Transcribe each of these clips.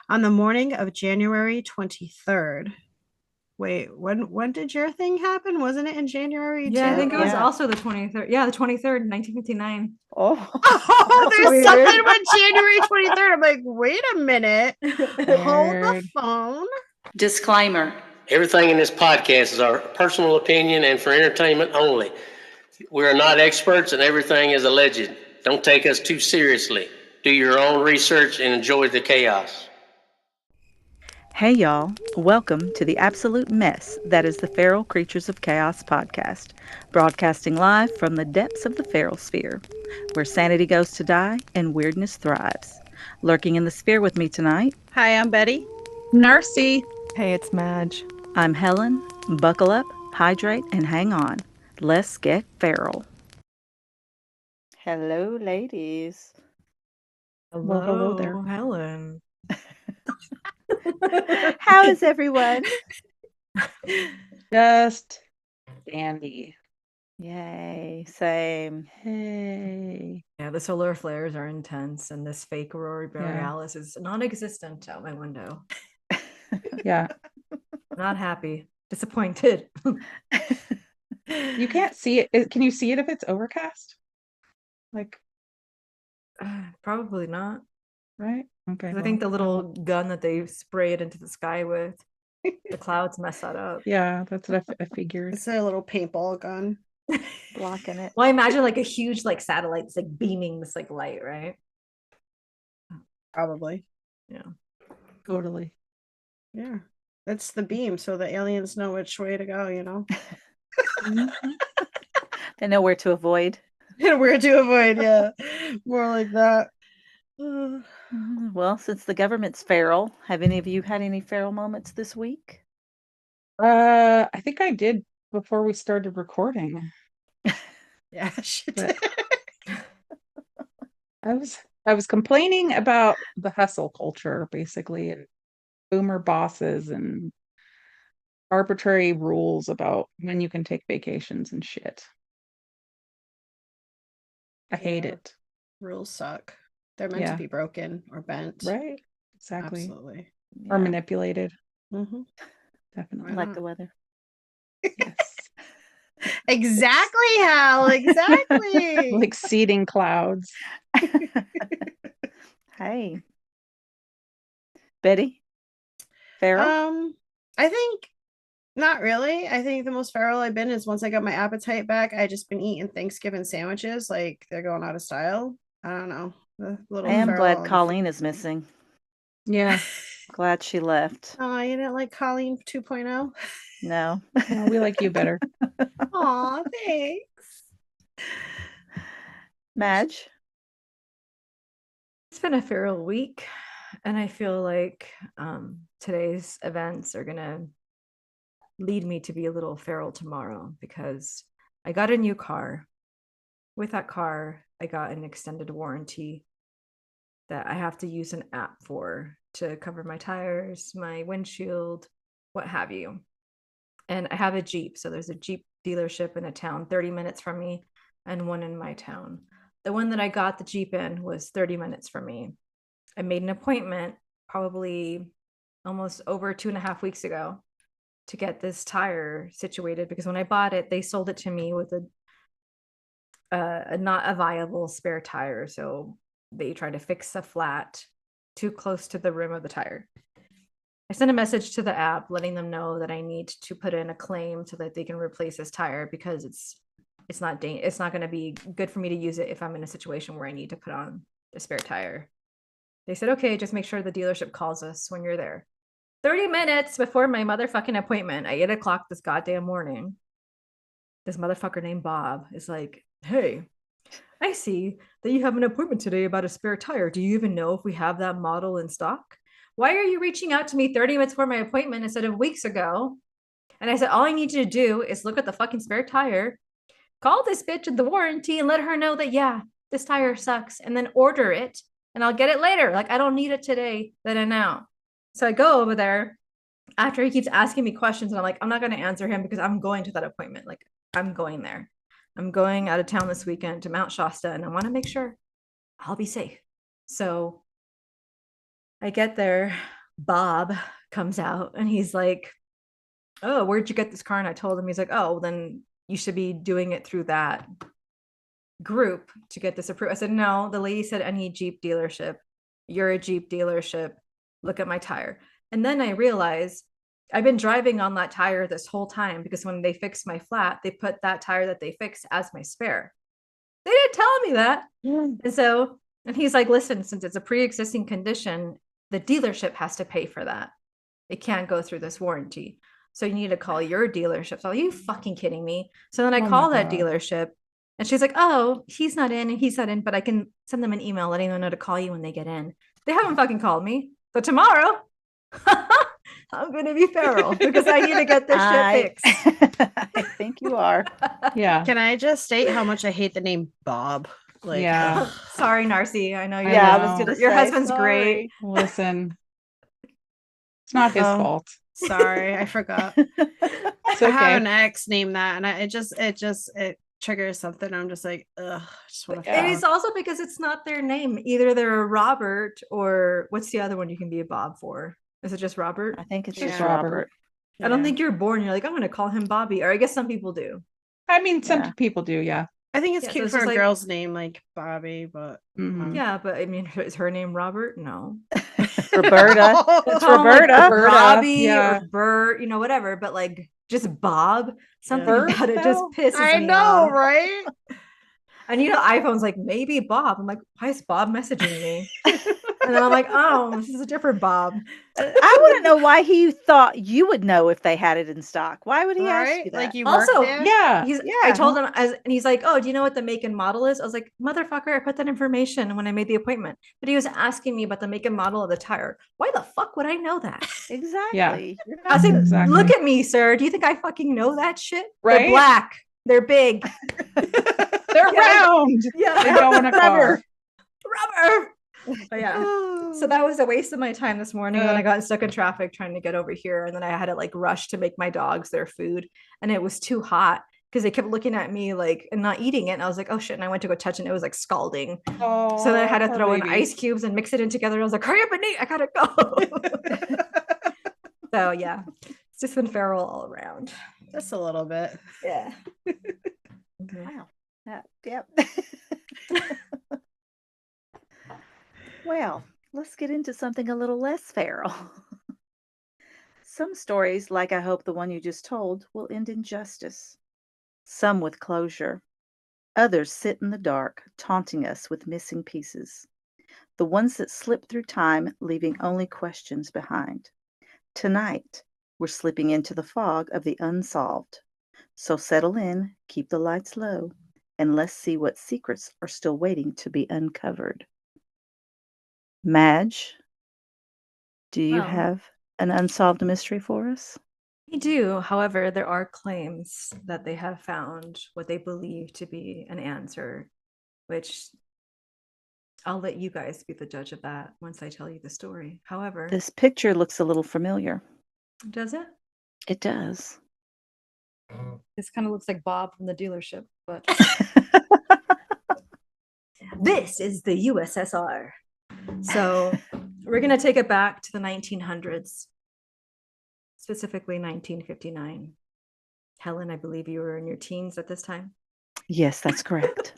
on the morning of January 23rd. Wait, when did your thing happen? Wasn't it in January Yeah, I too? think it was Yeah. also the 23rd. Yeah, the 23rd, 1959. Oh, Oh, That's there's weird. something about January 23rd. I'm like, wait a minute. Hold the weird. phone. Disclaimer. Everything in this podcast is our personal opinion and for entertainment only. We are not experts and everything is alleged. Don't take us too seriously. Do your own research and enjoy the chaos. Hey, y'all. Welcome to the absolute mess that is the Feral Creatures of Chaos podcast, broadcasting live from the depths of the feral sphere, where sanity goes to die and weirdness thrives. Lurking in the sphere with me tonight, Hi, I'm Betty. Narci. Hey, it's Madge. I'm Helen. Buckle up, hydrate, and hang on. Let's get feral. Hello, ladies. Well, hello there. Helen. How is everyone? Just dandy. Yay, same. Hey. Yeah, the solar flares are intense, and this fake aurora Yeah. borealis is non-existent out my window. Yeah. Not happy, disappointed. You can't see it. Can you see it if it's overcast? Like, Probably not. right? Okay. 'Cause I think the little gun that they spray it into the sky with, the clouds mess that up. Yeah, that's what I figured. It's a little paintball gun. Blocking it. Well, I imagine like a huge like satellite that's like beaming this like light, right? Probably. Yeah. Totally. Yeah. That's the beam, so the aliens know which way to go, you know? They know where to avoid. And where to avoid, yeah. More like that. Well, since the government's feral, have any of you had any feral moments this week? I think I did before we started recording. Yeah, she But- did. I was complaining about the hustle culture, basically, and boomer bosses and arbitrary rules about when you can take vacations and shit. I hate Yeah. it. Rules suck. They're meant to Yeah. be broken or bent. Right? Exactly. Absolutely. Or Yeah, manipulated. Mm-hmm. Definitely. like the weather. Yes. Exactly, Hal. Exactly. Like seeding clouds. Hey, Betty, feral? I think not really. I think the most feral I've been is once I got my appetite back. I just been eating Thanksgiving sandwiches like they're going out of style. I don't know. The little I am feral glad on the Colleen is missing. Yeah. Glad she left. Oh, you didn't like Colleen 2.0? No. No, we like you better. Aw, thanks. Madge? It's been a feral week, and I feel like today's events are gonna lead me to be a little feral tomorrow because I got a new car. With that car, I got an extended warranty that I have to use an app for to cover my tires, my windshield, what have you. And I have a Jeep. So there's a Jeep dealership in a town 30 minutes from me and one in my town. The one that I got the Jeep in was 30 minutes from me. I made an appointment probably almost over 2.5 weeks ago to get this tire situated because when I bought it, they sold it to me with a not a viable spare tire. So they tried to fix a flat too close to the rim of the tire. I sent a message to the app letting them know that I need to put in a claim so that they can replace this tire because it's not going to be good for me to use it if I'm in a situation where I need to put on a spare tire. They said, okay, just make sure the dealership calls us when you're there. 30 minutes before my motherfucking appointment at 8 o'clock this goddamn morning, this motherfucker named Bob is like, hey, I see that you have an appointment today about a spare tire. Do you even know if we have that model in stock? Why are you reaching out to me 30 minutes before my appointment instead of weeks ago? And I said, all I need you to do is look at the fucking spare tire, call this bitch at the warranty and let her know that, yeah, this tire sucks, and then order it and I'll get it later. Like, I don't need it today, then and now. So I go over there after he keeps asking me questions and I'm like, I'm not going to answer him because I'm going to that appointment. Like, I'm going there. I'm going out of town this weekend to Mount Shasta and I want to make sure I'll be safe. So I get there. Bob comes out and he's like, oh, where'd you get this car? And I told him, he's like, oh, then you should be doing it through that group to get this approved. I said, no, the lady said any Jeep dealership. You're a Jeep dealership. Look at my tire. And then I realized I've been driving on that tire this whole time because when they fixed my flat, they put that tire that they fixed as my spare. They didn't tell me that. And so, and he's like, listen, since it's a pre-existing condition, the dealership has to pay for that. It can't go through this warranty. So you need to call your dealership. So are you fucking kidding me? So then I Oh my call that God. dealership and she's like, oh, he's not in and he's not in, but I can send them an email letting them know to call you when they get in. They haven't fucking called me. So tomorrow, I'm going to be feral because I need to get this shit fixed. I think you are. Yeah. Can I just state how much I hate the name Bob? Like, Yeah. ugh. Sorry, Narci. I know you're Yeah, I know. was gonna your say, husband's sorry. great. Listen, it's not his Oh. fault. Sorry, I forgot. It's I have okay. an ex named that, and it triggers something. I'm just like, ugh, I just want to. Yeah. It is also because it's not their name. Either they're a Robert or what's the other one you can be a Bob for? Is it just Robert? I think it's Yeah. just Robert. I don't think you're born. You're like, I'm going to call him Bobby. Or I guess some people do. I mean, some Yeah. people do, yeah. I think it's Yeah, so cute it's for just a like- girl's name like Bobby, but Mhm. Yeah, but I mean, is her name Robert? No. Roberta. It's Call him, like, Roberta. Roberta, Robbie yeah. or Bert, whatever. But like just Bob, something Bert, about it though? just pisses I me know, off. right? And iPhone's like, maybe Bob. I'm like, why is Bob messaging me? And then I'm like, oh, this is a different Bob. I want to know why he thought you would know if they had it in stock. Why would he ask you Right? that? Like you work Also, there? Yeah. I Yeah. told him and he's like, oh, do you know what the make and model is? I was like, motherfucker, I put that information when I made the appointment. But he was asking me about the make and model of the tire. Why the fuck would I know that? Exactly. You're I was not like, Exactly. look at me, sir. Do you think I fucking know that shit? They're Right? black. They're big. They're Yeah. round. Yeah. They go in a car. Rubber. But yeah. So that was a waste of my time this morning. Then I got stuck in traffic trying to get over here. And then I had to like rush to make my dogs their food. And it was too hot because they kept looking at me like and not eating it. And I was like, oh shit. And I went to go touch it and it was like scalding. Oh, So then I had to poor throw in babies. ice cubes and mix it in together. I was like, hurry up and eat. I gotta go. So yeah, it's just been feral all around. Just a little bit. Yeah. Wow. Yep. Well, let's get into something a little less feral. Some stories, like I hope the one you just told, will end in justice. Some with closure. Others sit in the dark, taunting us with missing pieces. The ones that slip through time, leaving only questions behind. Tonight, we're slipping into the fog of the unsolved. So settle in, keep the lights low, and let's see what secrets are still waiting to be uncovered. Madge, do you Well. have an unsolved mystery for us? We do. However, there are claims that they have found what they believe to be an answer, which I'll let you guys be the judge of that once I tell you the story. However, This picture looks a little familiar. does it? It does. This kind of looks like Bob from the dealership, but this is the USSR. So we're going to take it back to the 1900s, specifically 1959. Helen, I believe you were in your teens at this time. Yes, that's correct.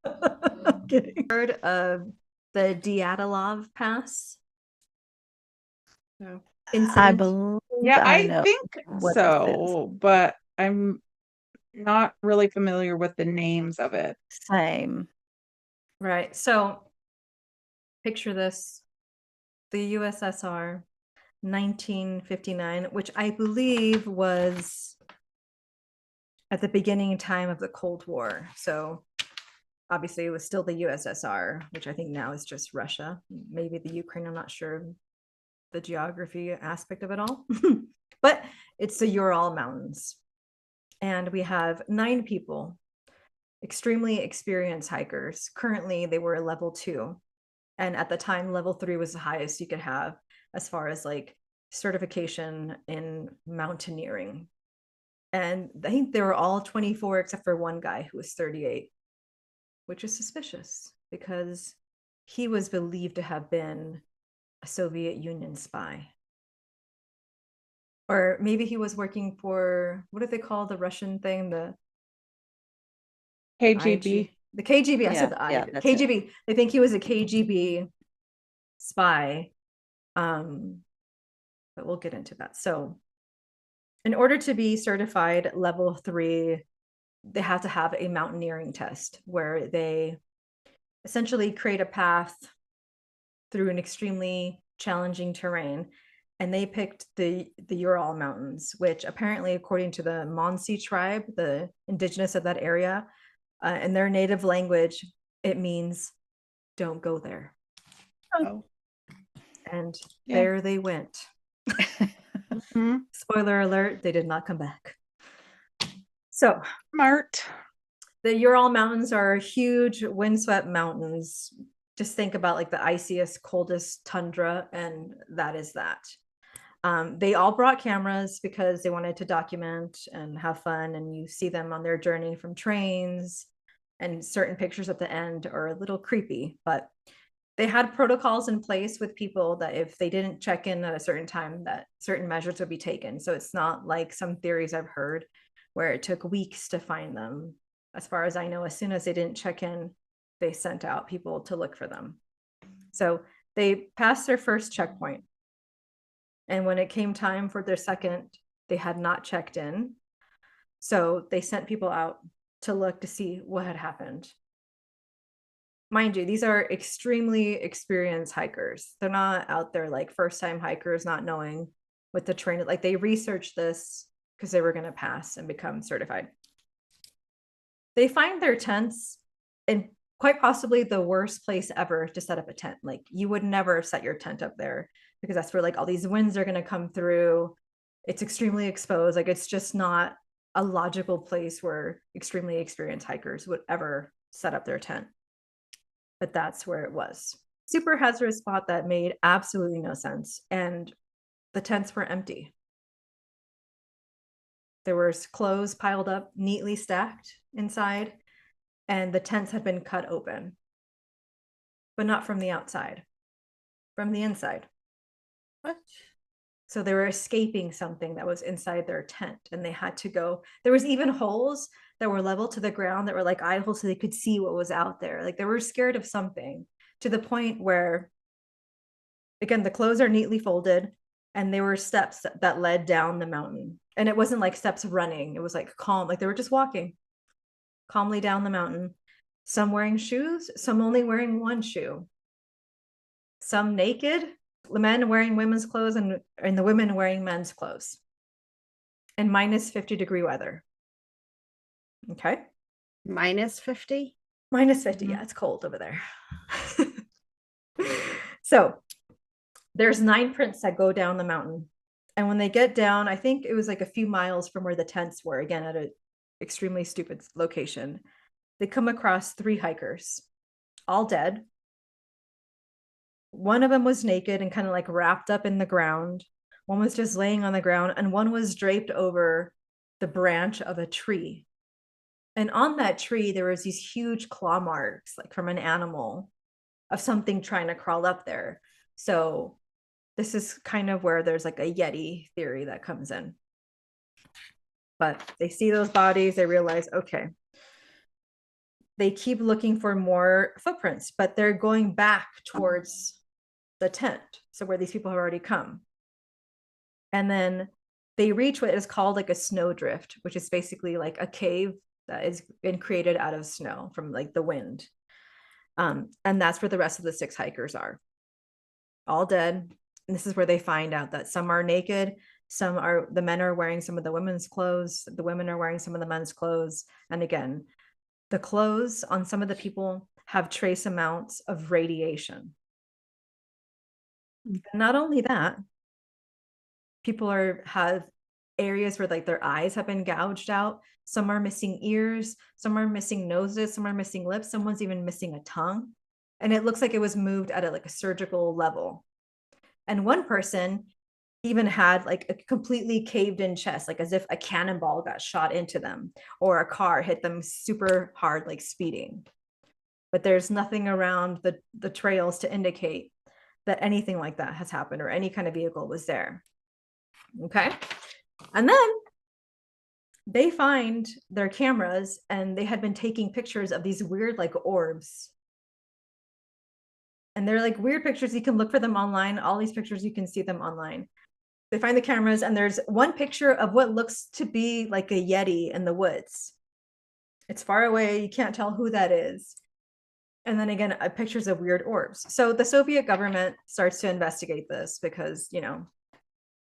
I'm kidding. Heard of the Dyatlov Pass? No. I Incident? believe Yeah, I know think what this is. so, but I'm not really familiar with the names of it. Same. Right. So picture this, the USSR, 1959, which I believe was at the beginning time of the Cold War. So obviously it was still the USSR, which I think now is just Russia, maybe the Ukraine. I'm not sure the geography aspect of it all, but it's the Ural Mountains. And we have 9 people, extremely experienced hikers. Currently, they were a level 2. And at the time, level 3 was the highest you could have as far as like certification in mountaineering. And I think they were all 24 except for one guy who was 38, which is suspicious because he was believed to have been a Soviet Union spy. Or maybe he was working for, what do they call the Russian thing? The KGB. The KGB. I said Yeah, the I. yeah, that's it. KGB. They think he was a KGB spy. But we'll get into that. So in order to be certified level 3, they have to have a mountaineering test where they essentially create a path through an extremely challenging terrain. And they picked the Ural Mountains, which apparently, according to the Mansi tribe, the indigenous of that area, in their native language, it means don't go there. Oh. And Yeah. there they went. Mhm. Spoiler alert, they did not come back. So Smart. the Ural Mountains are huge windswept mountains. Just think about like the iciest, coldest tundra, and that is that. They all brought cameras because they wanted to document and have fun, and you see them on their journey from trains, and certain pictures at the end are a little creepy, but they had protocols in place with people that if they didn't check in at a certain time, that certain measures would be taken. So it's not like some theories I've heard where it took weeks to find them. As far as I know, as soon as they didn't check in, they sent out people to look for them. So they passed their first checkpoint. And when it came time for their second, they had not checked in. So they sent people out to look to see what had happened. Mind you, these are extremely experienced hikers. They're not out there like first time hikers, not knowing what the terrain, like they researched this because they were going to pass and become certified. They find their tents in quite possibly the worst place ever to set up a tent. Like you would never set your tent up there because that's where like all these winds are going to come through. It's extremely exposed. Like it's just not a logical place where extremely experienced hikers would ever set up their tent. But that's where it was. Super hazardous spot that made absolutely no sense. And the tents were empty. There was clothes piled up, neatly stacked inside, and the tents had been cut open, but not from the outside, from the inside. What? So they were escaping something that was inside their tent, and they had to go. There was even holes that were level to the ground that were like eye holes so they could see what was out there. Like they were scared of something to the point where, again, the clothes are neatly folded and there were steps that led down the mountain. And it wasn't like steps running. It was like calm, like they were just walking calmly down the mountain. Some wearing shoes, some only wearing one shoe. Some naked, the men wearing women's clothes and the women wearing men's clothes. And minus 50-degree weather. Okay. Minus 50? Minus 50. Yeah, it's cold over there. So there's 9 prints that go down the mountain. And when they get down, I think it was like a few miles from where the tents were, again, at an extremely stupid location, they come across 3 hikers, all dead. One of them was naked and kind of like wrapped up in the ground. One was just laying on the ground, and one was draped over the branch of a tree. And on that tree, there was these huge claw marks, like from an animal, of something trying to crawl up there. So this is kind of where there's like a Yeti theory that comes in. But they see those bodies, they realize, okay. They keep looking for more footprints, but they're going back towards the tent. So where these people have already come. And then they reach what is called like a snowdrift, which is basically like a cave that has been created out of snow from like the wind. And that's where the rest of the 6 hikers are. All dead. And this is where they find out that some are naked, the men are wearing some of the women's clothes, the women are wearing some of the men's clothes. And again, the clothes on some of the people have trace amounts of radiation. And not only that, people have areas where like their eyes have been gouged out. Some are missing ears, some are missing noses, some are missing lips, someone's even missing a tongue. And it looks like it was moved at like a surgical level. And one person even had like a completely caved in chest, like as if a cannonball got shot into them or a car hit them super hard, like speeding. But there's nothing around the trails to indicate that anything like that has happened or any kind of vehicle was there. Okay. And then they find their cameras and they had been taking pictures of these weird like orbs. And they're like weird pictures. You can look for them online. All these pictures, you can see them online. They find the cameras and there's one picture of what looks to be like a Yeti in the woods. It's far away. You can't tell who that is. And then again, pictures of weird orbs. So the Soviet government starts to investigate this because, you know,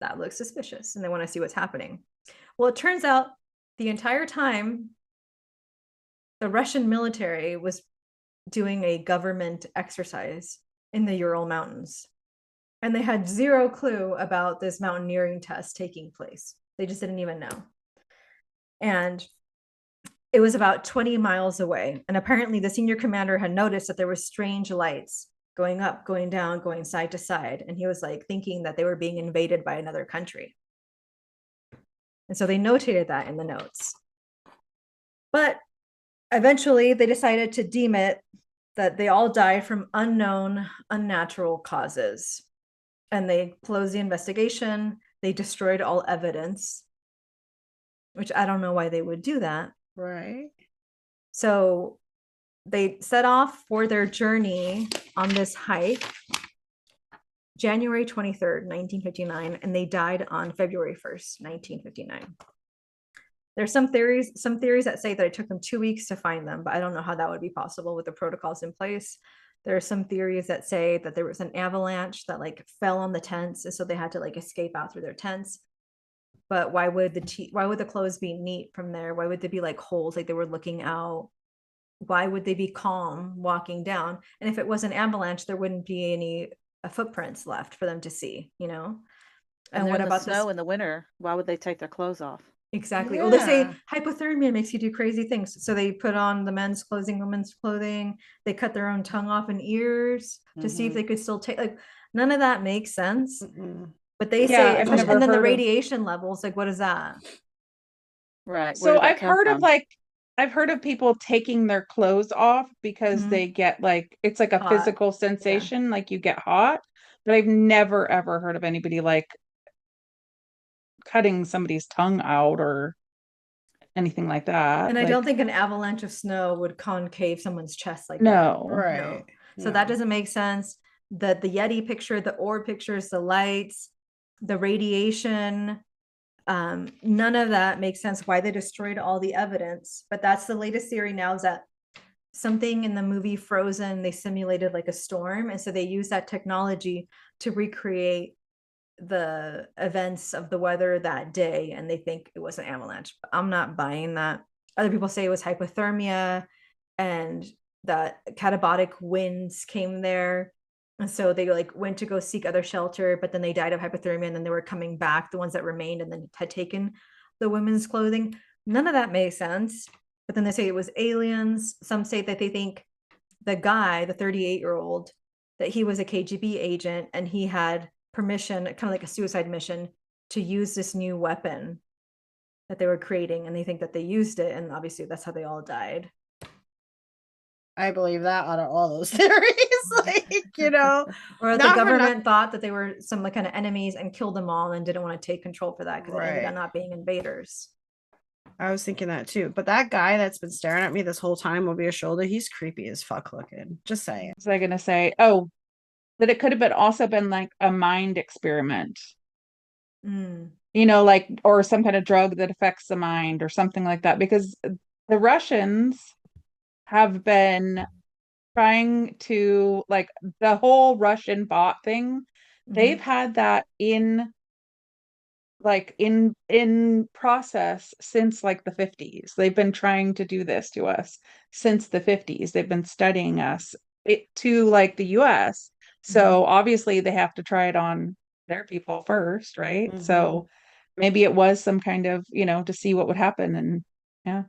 that looks suspicious and they want to see what's happening. Well, it turns out the entire time the Russian military was doing a government exercise in the Ural Mountains. And they had zero clue about this mountaineering test taking place. They just didn't even know. And it was about 20 miles away. And apparently the senior commander had noticed that there were strange lights going up, going down, going side to side. And he was like thinking that they were being invaded by another country. And so they notated that in the notes. But eventually they decided to deem it that they all died from unknown, unnatural causes. And they closed the investigation. They destroyed all evidence, which I don't know why they would do that. Right. So they set off for their journey on this hike January 23rd, 1959, and they died on February 1st, 1959. There's some theories that say that it took them 2 weeks to find them, but I don't know how that would be possible with the protocols in place. There are some theories that say that there was an avalanche that like fell on the tents, and so they had to like escape out through their tents. But why would the clothes be neat from there? Why would they be like holes, like they were looking out? Why would they be calm walking down? And if it was an avalanche, there wouldn't be any footprints left for them to see, you know? And what in the about snow this? in the winter? Why would they take their clothes off? Exactly. Well, they say Yeah. hypothermia makes you do crazy things. So they put on the men's clothing, women's clothing. They cut their own tongue off and ears to see if Mhm. they could still take, like, none of that makes sense. Mm-mm. But they Yeah, say, I've especially, never and then the heard of. radiation levels, like, what is that? Right. Where So did that come from? I've heard of people taking their clothes off because Mhm. they get like it's like a Hot. physical sensation, like you get hot. But I've never ever heard of anybody like cutting somebody's tongue out or anything like that. And I Like, don't think an avalanche of snow would concave someone's chest like that. no. Right. No. So that doesn't make sense. The Yeti picture, the orb pictures, the lights, the radiation, none of that makes sense why they destroyed all the evidence. But that's the latest theory now, is that something in the movie Frozen, they simulated like a storm. And so they use that technology to recreate the events of the weather that day, and they think it was an avalanche. But I'm not buying that. Other people say it was hypothermia and that catabolic winds came there. And so they like went to go seek other shelter, but then they died of hypothermia, and then they were coming back, the ones that remained, and then had taken the women's clothing. None of that makes sense. But then they say it was aliens. Some say that they think the guy, the 38-year-old, that he was a KGB agent and he had permission, kind of like a suicide mission, to use this new weapon that they were creating. And they think that they used it. And obviously that's how they all died. I believe that out of all those theories. Like, you know, Or the not for government thought that they were some like kind of enemies and killed them all and didn't want to take control for that because it ended up Right. not being invaders. I was thinking that too. But that guy that's been staring at me this whole time over your shoulder, he's creepy as fuck looking. Just saying. Was I gonna say, oh, that it could have been also been like a mind experiment, Mm. you know, like or some kind of drug that affects the mind or something like that. Because the Russians have been trying to like the whole Russian bot thing, they've Mhm. had that in process since like the 50s. They've been trying to do this to us since the 50s. They've been studying us to like the US. So obviously they have to try it on their people first, right? Mhm. So maybe it was some kind of, you know, to see what would happen. And yeah.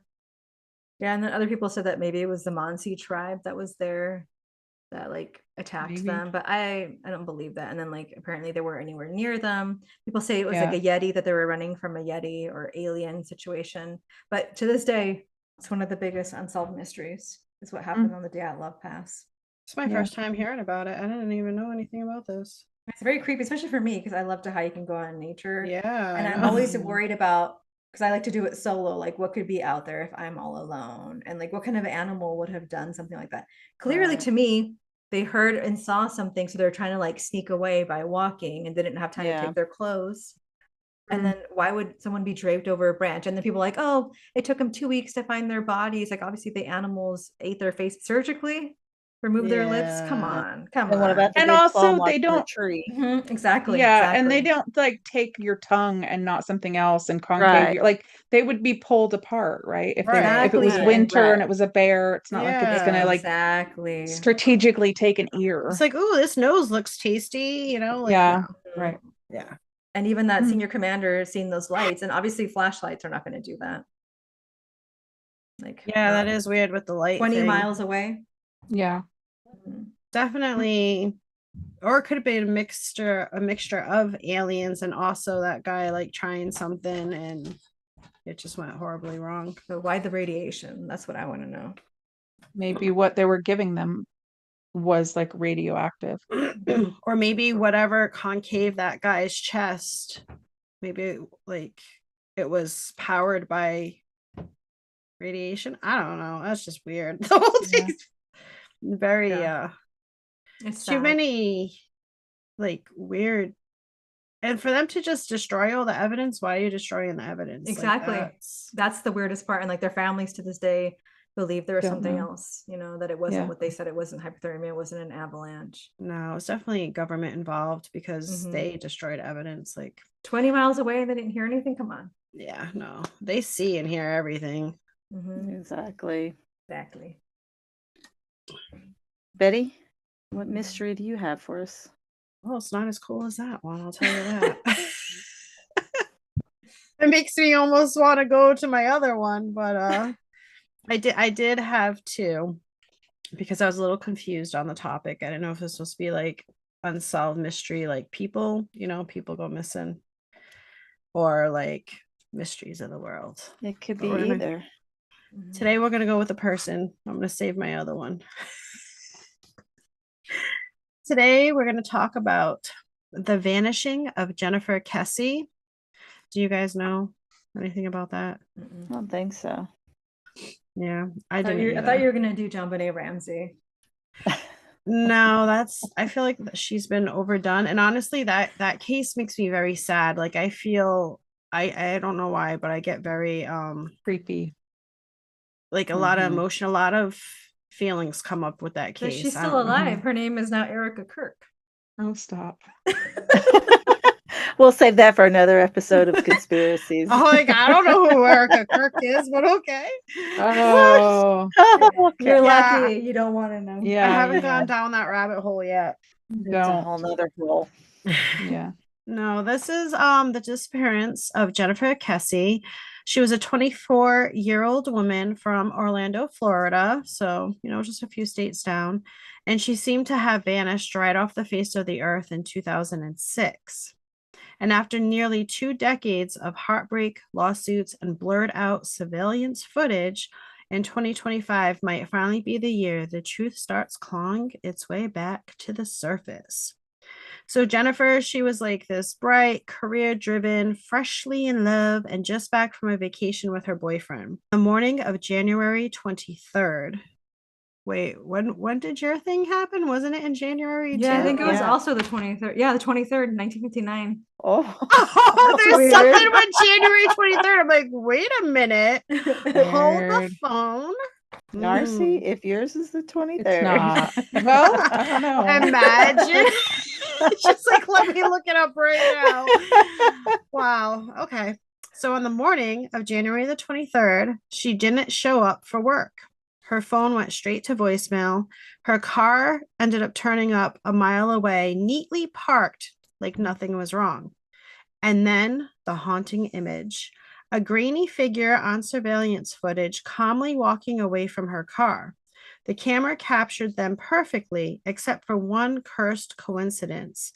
Yeah, and then other people said that maybe it was the Mansi tribe that was there that like attacked Maybe. them, but I don't believe that. And then like apparently they weren't anywhere near them. People say it was Yeah. like a Yeti, that they were running from a Yeti or alien situation. But to this day, it's one of the biggest unsolved mysteries, is what happened on the Dyatlov Pass. It's my Yeah. first time hearing about it. I didn't even know anything about this. It's very creepy, especially for me, because I love to hike and go out in nature. Yeah, And I I'm know. always worried about, because I like to do it solo, like what could be out there if I'm all alone? And like what kind of animal would have done something like that? Clearly, Right. to me, they heard and saw something, so they're trying to like sneak away by walking and didn't have time to Yeah. take their clothes. And Mm. then why would someone be draped over a branch? And then people are like, oh, it took them 2 weeks to find their bodies. Like obviously the animals ate their face surgically, remove their lips. Come Yeah. on, come And what on. about the And big also plum they like in the don't, tree? Mhm, exactly, yeah, and they exactly. don't like take your tongue and not something else and concave Right. your, like they would be pulled apart, right? If they, Right. if it was Exactly. winter and Right. it was a bear, it's not like it's gonna Yeah. like Exactly. strategically take an ear. It's like, ooh, this nose looks tasty, you know, like Yeah, no. right. Yeah. And even that Mm. senior commander seeing those lights, and obviously flashlights are not going to do that. Like Yeah, that not is weird with the light 20 thing. miles away. Yeah. Mhm. Definitely, or it could have been a mixture of aliens and also that guy like trying something and it just went horribly wrong. So why the radiation? That's what I want to know. Maybe what they were giving them was like radioactive. Or maybe whatever concave that guy's chest, maybe like it was powered by radiation. I don't know. That's just weird. The whole Yeah. thing's very Yeah. It's too sad. many like weird. And for them to just destroy all the evidence, why are you destroying the evidence? Like, Exactly. That's the weirdest part. And like their families to this day believe there was Don't something know. else, that it wasn't Yeah. what they said. It wasn't hypothermia, it wasn't an avalanche. no, it's definitely government involved because Mhm. they destroyed evidence. Like, 20 miles away, they didn't hear anything. Come on. yeah, no, they see and hear everything. Mhm. Exactly. Exactly. Betty, what mystery do you have for us? Well, it's not as cool as that one, I'll tell you that. It makes me almost want to go to my other one, but I did have two because I was a little confused on the topic. I didn't know if this was supposed to be like unsolved mystery, like people, people go missing, or like mysteries of the world. It could But be we're gonna either. today we're gonna go with a person. I'm gonna save my other one. Today we're gonna talk about the vanishing of Jennifer Kessie. Do you guys know anything about that? Mhm. I don't think so. Yeah, I I thought didn't you- I thought you either. were gonna do John Benet Ramsey. No, I feel like she's been overdone. And honestly, that case makes me very sad. Like I feel I don't know why, but I get very Creepy. like a lot of Mhm. emotion, a lot of feelings come up with that But case. she's I still don't know. alive. Her name is now Erica Kirk. Oh, stop. We'll save that for another episode of conspiracies. Oh, like I don't know who Erica Kirk is, but okay. Oh, Oh, You're okay. Yeah. lucky. You don't want to know. I yeah, haven't yeah. gone down that rabbit hole yet. It's a Don't. whole nother role. Yeah. No, this is the disappearance of Jennifer Kessie. She was a 24-year-old woman from Orlando, Florida, so just a few states down, and she seemed to have vanished right off the face of the earth in 2006. And after nearly 2 decades of heartbreak, lawsuits, and blurred out surveillance footage, in 2025 might finally be the year the truth starts clawing its way back to the surface. So Jennifer, she was like this bright, career-driven, freshly in love, and just back from a vacation with her boyfriend. The morning of January 23rd. Wait, when did your thing happen? Wasn't it in January Yeah, I too? think it was Yeah. also the 23rd. Yeah, the 23rd, 1959. Oh, Oh, That's there's weird. something with January 23rd. I'm like, wait a minute. Hold the Weird. phone. Narci, if yours is the 23rd. It's not. Well, I don't know. Imagine. Just like, let me look it up right now. Wow. Okay. So on the morning of January the 23rd, she didn't show up for work. Her phone went straight to voicemail. Her car ended up turning up a mile away, neatly parked like nothing was wrong. And then the haunting image, a grainy figure on surveillance footage calmly walking away from her car. The camera captured them perfectly, except for one cursed coincidence.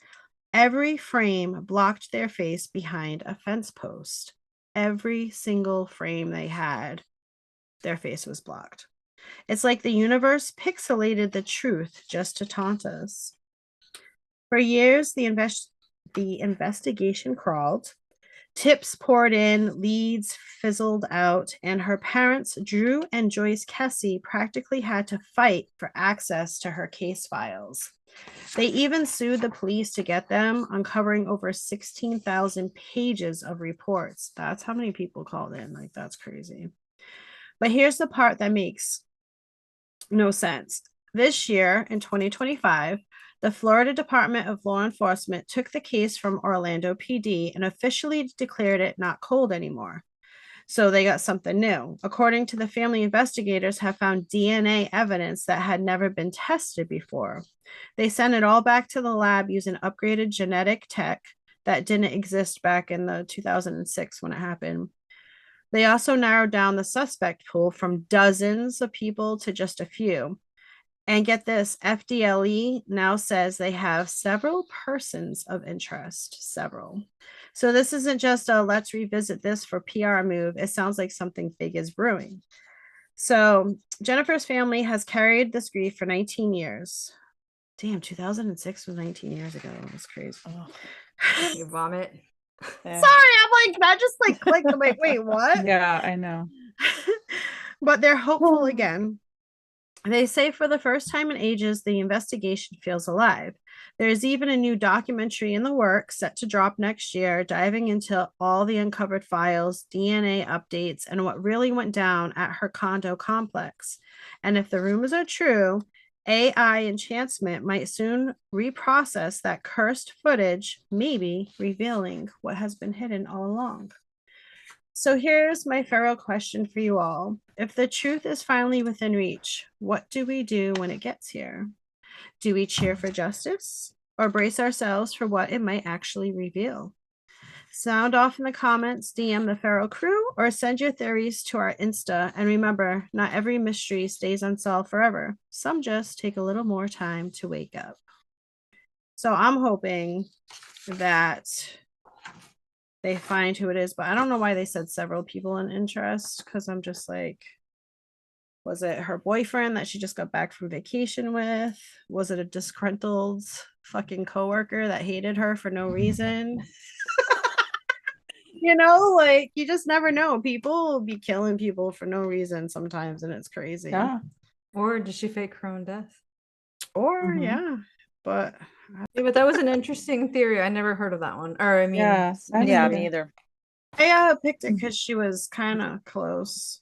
Every frame blocked their face behind a fence post. Every single frame they had, their face was blocked. It's like the universe pixelated the truth just to taunt us. For years, the investigation crawled. Tips poured in, leads fizzled out, and her parents, Drew and Joyce Kessie, practically had to fight for access to her case files. They even sued the police to get them, uncovering over 16,000 pages of reports. That's how many people called in. Like, that's crazy. But here's the part that makes no sense. This year, in 2025, the Florida Department of Law Enforcement took the case from Orlando PD and officially declared it not cold anymore. So they got something new. According to the family, investigators have found DNA evidence that had never been tested before. They sent it all back to the lab using upgraded genetic tech that didn't exist back in the 2006 when it happened. They also narrowed down the suspect pool from dozens of people to just a few. And get this, FDLE now says they have several persons of interest, several. So this isn't just a let's revisit this for PR move. It sounds like something big is brewing. So Jennifer's family has carried this grief for 19 years. Damn, 2006 was 19 years ago. That's crazy. Oh, You vomit. yeah. Sorry, I'm like, that just like clicked. I'm like, wait, what? Yeah, I know. But they're hopeful again. They say for the first time in ages, the investigation feels alive. There's even a new documentary in the works set to drop next year, diving into all the uncovered files, DNA updates, and what really went down at her condo complex. And if the rumors are true, AI enhancement might soon reprocess that cursed footage, maybe revealing what has been hidden all along. So here's my feral question for you all. If the truth is finally within reach, what do we do when it gets here? Do we cheer for justice or brace ourselves for what it might actually reveal? Sound off in the comments, DM the feral crew, or send your theories to our Insta. And remember, not every mystery stays unsolved forever. Some just take a little more time to wake up. So I'm hoping that they find who it is, but I don't know why they said several people in interest, because I'm just like, was it her boyfriend that she just got back from vacation with? Was it a disgruntled fucking coworker that hated her for no reason? You know, like, you just never know. People will be killing people for no reason sometimes, and it's crazy. Yeah. Or did she fake her own death? Or Mhm. yeah, but Yeah, but that was an interesting theory. I never heard of that one. Or I mean, Yeah, I Yeah, neither. me either. I picked it because she was kind of close.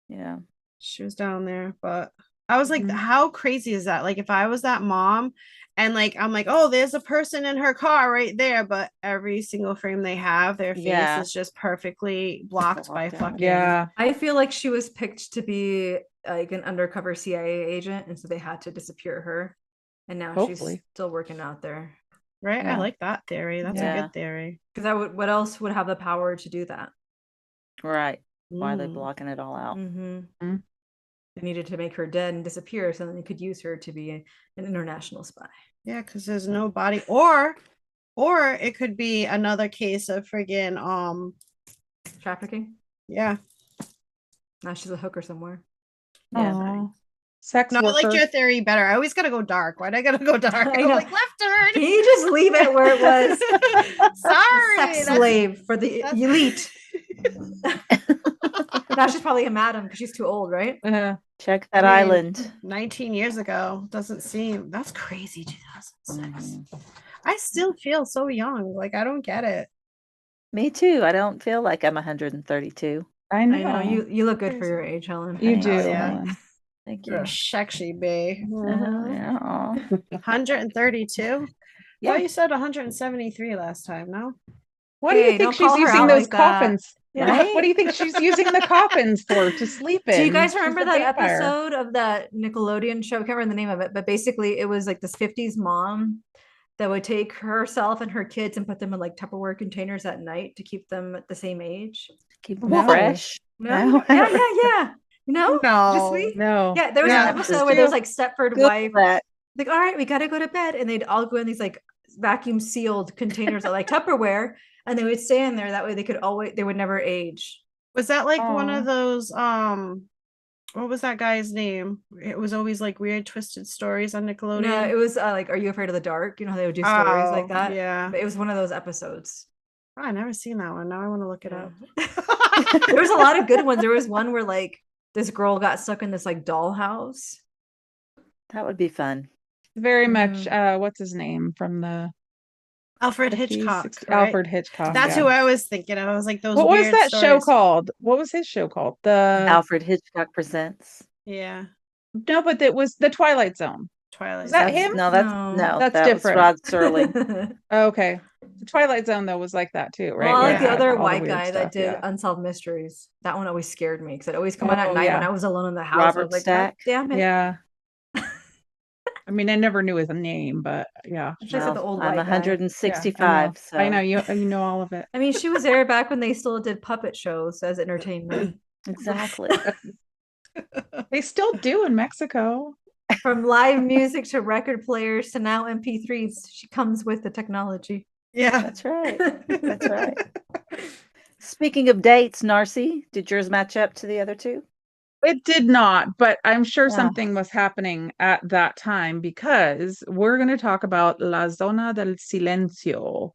Yeah. She was down there, but I was like, Mhm. how crazy is that? Like, if I was that mom and like, I'm like, oh, there's a person in her car right there, but every single frame they have, their face Yeah. is just perfectly blocked by Blocked out. fucking. Yeah. I feel like she was picked to be like an undercover CIA agent, and so they had to disappear her. And now she's Hopefully. still working out there. Right. I Yeah. like that theory. That's a Yeah. good theory. Because what else would have the power to do that? Right. Why are they Mm. blocking it all out? Mm-hmm. They needed to make her dead and disappear so then they could use her to be an international spy. Yeah, because there's no body, or it could be another case of friggin' Trafficking. yeah. Now she's a hooker somewhere. Yeah. Aw. Sex No, I liked worker. your theory better. I always gotta go dark. Why'd I gotta go dark? I I'm know. like left turn. Can you just leave it where it was? Sorry, Sex that's- slave for the that's- elite. Now she's probably a madam because she's too old, right? Check that I mean, island. 19 years ago doesn't seem, that's crazy. 2006. Mhm. I still feel so young. Like, I don't get it. Me too. I don't feel like I'm 132. I know. I know you look good for your age, Helen. You Thanks. do, Yeah. Helen. Thank You're you. sexy, babe. Oh, yeah. 132. Yeah. Oh, you said 173 last time, no? What do you Hey, think don't she's call her using out those like that. coffins? Right? What do you think she's using the coffins for? To sleep in? Do you guys She's remember a that vampire. episode of that Nickelodeon show? I can't remember the name of it, but basically it was like this 50s mom that would take herself and her kids and put them in like Tupperware containers at night to keep them at the same age. Keep them No. fresh. No? No. Yeah. No? Just No. me? No. Yeah, there was Yeah, an this episode is where there was true. like Stepford Google wife, that. like, all right, we gotta go to bed. And they'd all go in these like vacuum sealed containers of like Tupperware, and they would stay in there. That way they would never age. Was that like one Aw. of those What was that guy's name? It was always like weird twisted stories on No, Nickelodeon. it was like, Are You Afraid of the Dark? You know how they would do stories like Oh, that? yeah. But it was one of those episodes. Oh, I never seen that one. Now I want to look it Yeah. up. There was a lot of good ones. There was one where like this girl got stuck in this like dollhouse. That would be fun. Very much what's his name from the Alfred 50s, Hitchcock, 60s? right? Alfred Hitchcock. That's yeah. who I was thinking of. I was like those What was weird that show stories. called? What was his show called? Alfred Hitchcock Presents. Yeah, No, but it was The Twilight Zone. Twilight Was that Zone. him? No, No. That's that was different. Rod Serling. Okay. The Twilight Zone though was like that too, right? Well, I Where like it the had other all the white weird guy that stuff, did yeah. Unsolved Mysteries. That one always scared me because it always come on at Oh, night when yeah. I was alone in the house. I Robert was like, Stack. God damn it. Yeah. I mean, I never knew his name, but yeah. I said the Well, old I'm white guy. Yeah, I know. 165, so I know you know all of it. I mean, she was there back when they still did puppet shows as entertainment. exactly. They still do in Mexico. From live music to record players to now MP3s, she comes with the technology. Yeah, That's right. That's right. Speaking of dates, Narci, did yours match up to the other two? It did not, but I'm sure Ah. something was happening at that time because we're going to talk about La Zona del Silencio,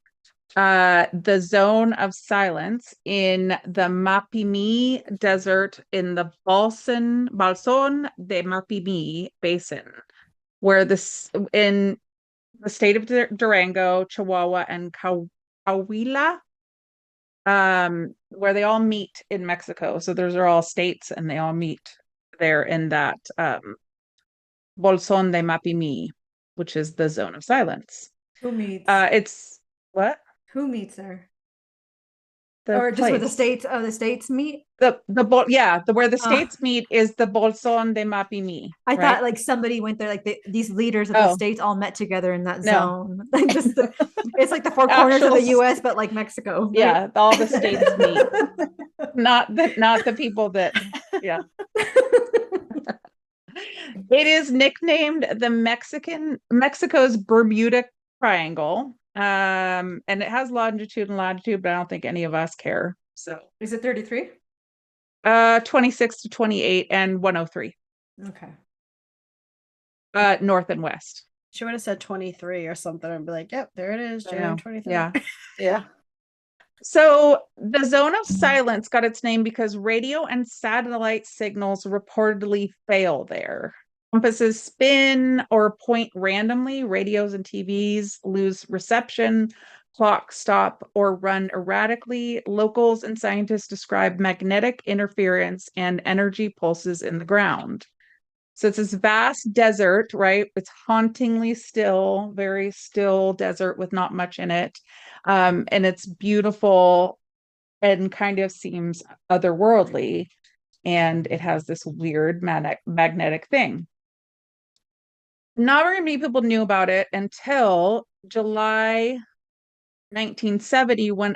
the zone of silence in the Mapimi Desert in the Balson de Mapimi Basin, where this in the state of Durango, Chihuahua, and Coahuila, where they all meet in Mexico. So those are all states, and they all meet there in that Bolson de Mapimi, which is the zone of silence. Who meets? It's what? Who meets her? The Or just where the place. states of the states meet? The where the states meet is the Bolson de Mapimi. I right? thought like somebody went there, like these leaders of the Oh. states all met together in that No. zone. Like just it's like the four corners of the U.S., but like Mexico. Right? Yeah, all the states meet. not the people that. Yeah. It is nicknamed the Mexico's Bermuda Triangle. And it has longitude and latitude, but I don't think any of us care. So Is it 33? 26 to 28 and 103. Okay. North and west. she would have said 23 or something and be like, "Yep, there it is, January 23." Yeah. Yeah. So the zone of silence got its name because radio and satellite signals reportedly fail there. Compasses spin or point randomly, radios and TVs lose reception, clocks stop or run erratically. Locals and scientists describe magnetic interference and energy pulses in the ground. So it's this vast desert, right? It's hauntingly still, very still desert with not much in it. And it's beautiful and kind of seems otherworldly. And it has this weird magnetic thing. Not very many people knew about it until July 1970 when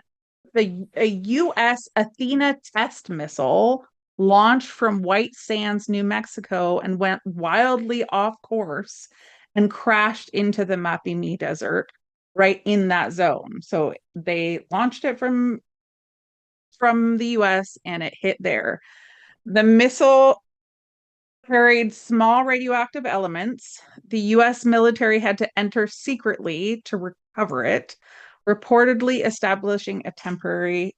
a U.S. Athena test missile launched from White Sands, New Mexico, and went wildly off course and crashed into the Mapimi Desert right in that zone. So they launched it from the US and it hit there. The missile carried small radioactive elements. The US military had to enter secretly to recover it, reportedly establishing a temporary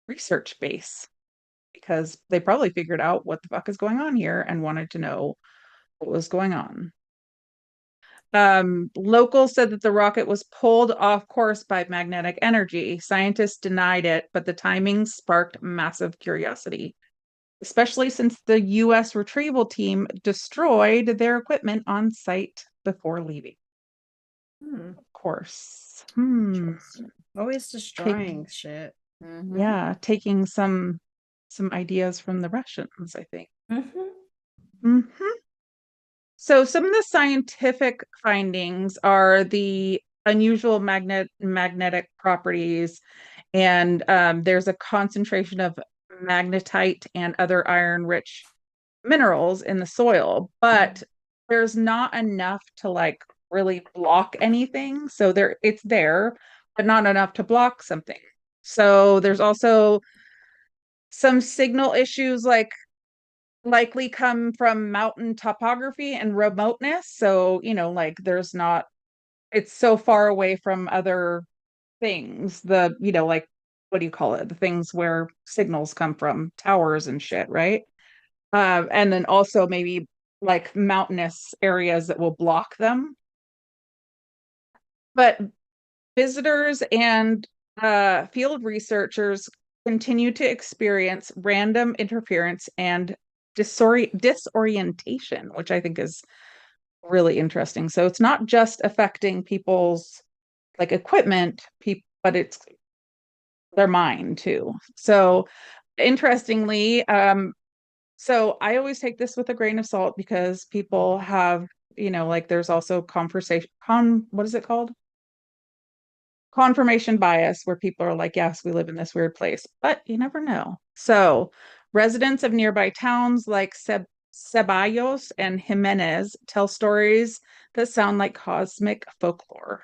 research base because they probably figured out what the fuck is going on here and wanted to know what was going on. Locals said that the rocket was pulled off course by magnetic energy. Scientists denied it, but the timing sparked massive curiosity, especially since the US retrieval team destroyed their equipment on site before leaving. Of course. Always destroying shit. Mhm. Yeah, taking some ideas from the Russians, I think. Mm-hmm. So some of the scientific findings are the unusual magnetic properties, and there's a concentration of magnetite and other iron-rich minerals in the soil, but there's not enough to like really block anything. So it's there, but not enough to block something. So there's also some signal issues, like likely come from mountain topography and remoteness. So, like it's so far away from other things. Like, what do you call it? The things where signals come from, towers and shit, right? And then also maybe like mountainous areas that will block them. But visitors and field researchers continue to experience random interference and disorientation, which I think is really interesting. So it's not just affecting people's like equipment, but it's their mind too. So interestingly, so I always take this with a grain of salt because people have, like there's also what is it called? Confirmation bias, where people are like, yes, we live in this weird place, but you never know. So residents of nearby towns like Ceballos and Jimenez tell stories that sound like cosmic folklore.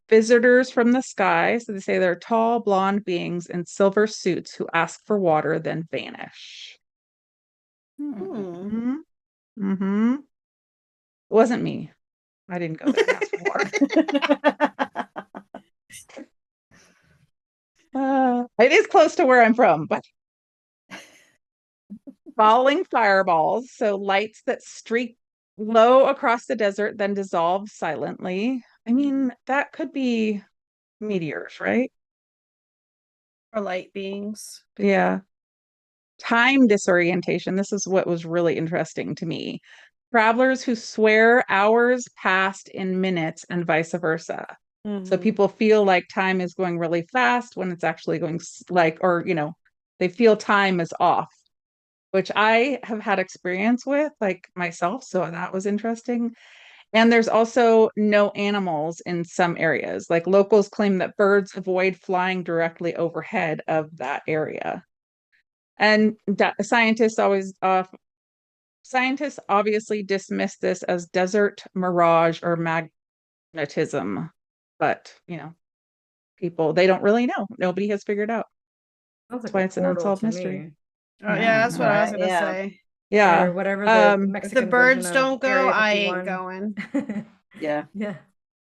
Visitors from the sky, so they say they're tall, blonde beings in silver suits who ask for water, then vanish. Hmm. Mm-hmm. It wasn't me. I didn't go there and ask for water. It is close to where I'm from, but falling fireballs, so lights that streak low across the desert, then dissolve silently. I mean, that could be meteors, right? Or light beings. Yeah. Time disorientation. This is what was really interesting to me. Travelers who swear hours passed in minutes and vice versa. So Mhm. people feel like time is going really fast when it's actually going they feel time is off, which I have had experience with like myself. So that was interesting. And there's also no animals in some areas. Like locals claim that birds avoid flying directly overhead of that area. And scientists obviously dismiss this as desert mirage or magnetism, but people they don't really know. Nobody has figured out. Sounds That's like why a it's an portal unsolved to mystery. me. Oh Yeah, yeah, I that's what I was Right, gonna yeah. say. Yeah. Or whatever the If the Mexican version birds of don't go, Area I ain't 51. going. Yeah. Yeah.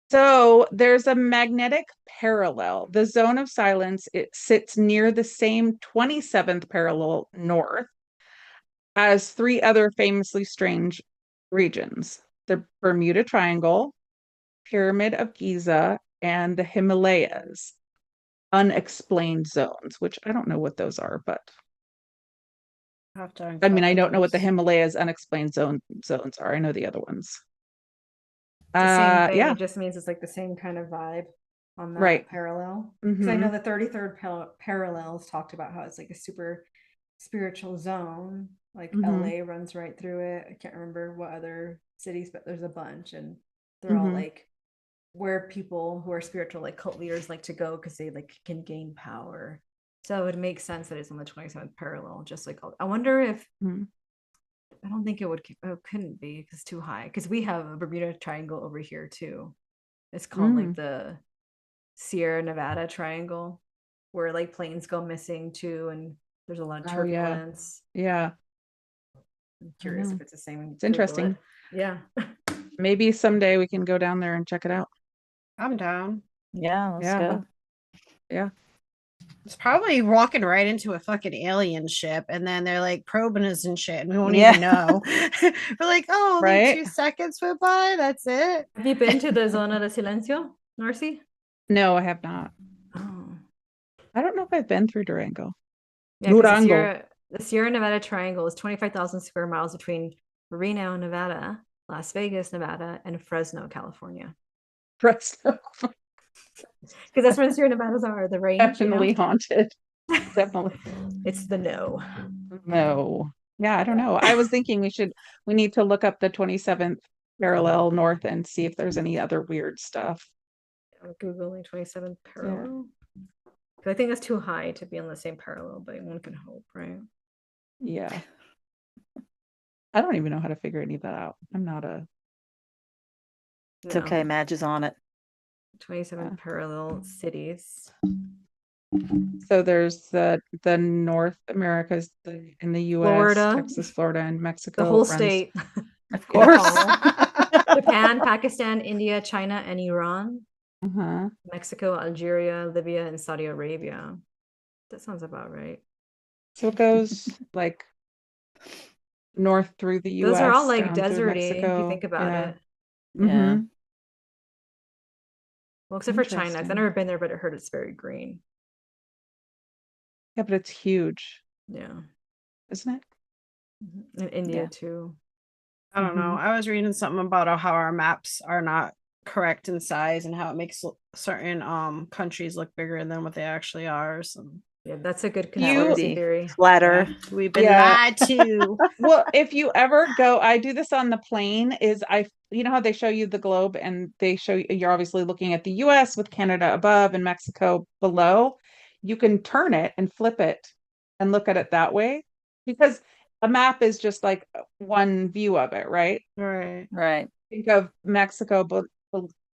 So there's a magnetic parallel. The zone of silence, it sits near the same 27th parallel north as three other famously strange regions: the Bermuda Triangle, Pyramid of Giza, and the Himalayas unexplained zones, which I don't know what those are, but Have to I mean, I uncover don't know what the those. Himalayas unexplained zones are. I know the other ones. It's the same thing. Yeah, It just means it's like the same kind of vibe on that right. parallel. Because I Mm-hmm. know the 33rd parallels talked about how it's like a super spiritual zone. Like Mm-hmm. LA runs right through it. I can't remember what other cities, but there's a bunch, and they're all Mm-hmm. like where people who are spiritual, like cult leaders, like to go because they like can gain power. So it makes sense that it's on the 27th parallel. Just like I wonder if Mm-hmm. I don't think it couldn't be because it's too high. Because we have a Bermuda Triangle over here too. It's called like the Sierra Nevada Triangle, where like planes go missing too, and there's a lot of Oh yeah. turbulence. Yeah. I'm I curious know. if it's the same. It's Google it. interesting. Yeah. Maybe someday we can go down there and check it out. I'm down. Yeah, let's Yeah. go. Yeah. It's probably walking right into a fucking alien ship, and then they're like probing us and shit, and we won't Yeah. even know. We're like, oh, only Right? 2 seconds went by. That's it. Have you been to the Zona de Silencio, Narci? No, I have not. Oh. I don't know if I've been through Durango. Yeah, because Durango. The Sierra Nevada Triangle is 25,000 square miles between Reno, Nevada, Las Vegas, Nevada, and Fresno, California. Fresno. Because that's where the Sierra Nevadas are, the range, Definitely haunted. Definitely. It's the no. No. Yeah, I don't know. I was thinking we need to look up the 27th parallel north and see if there's any other weird stuff. I'm Googling 27th Yeah. parallel. Because I think that's too high to be on the same parallel, but one can hope, right? Yeah. I don't even know how to figure any of that out. I'm not a It's okay. Madge is on it. 27th parallel cities. So there's the North Americas in the US, Florida, Texas, Florida, and the Mexico whole runs. state. Of You know, course. Japan, Pakistan, India, China, and Iran. Uh-huh. Mexico, Algeria, Libya, and Saudi Arabia. That sounds about right. So it goes like north through the Those are all US, like down through deserty if you Mexico. think about Yeah. it. Yeah. Mhm. Well, except for China, because I've Interesting. never been there, but I heard it's very green. Yeah, but it's huge, Yeah. isn't it? And India Yeah. too. I don't know. Mhm. I was reading something about how our maps are not correct in size and how it makes certain countries look bigger than what they actually are. So Yeah, that's a good That would conspiracy be theory. flat yeah, Earth. we've been Yeah. lied to. Well, if you ever go, I do this on the plane, you know how they show you the globe and they show you're obviously looking at the US with Canada above and Mexico below. You can turn it and flip it and look at it that way because a map is just like one view of it, right? Right. Right. Think of Mexico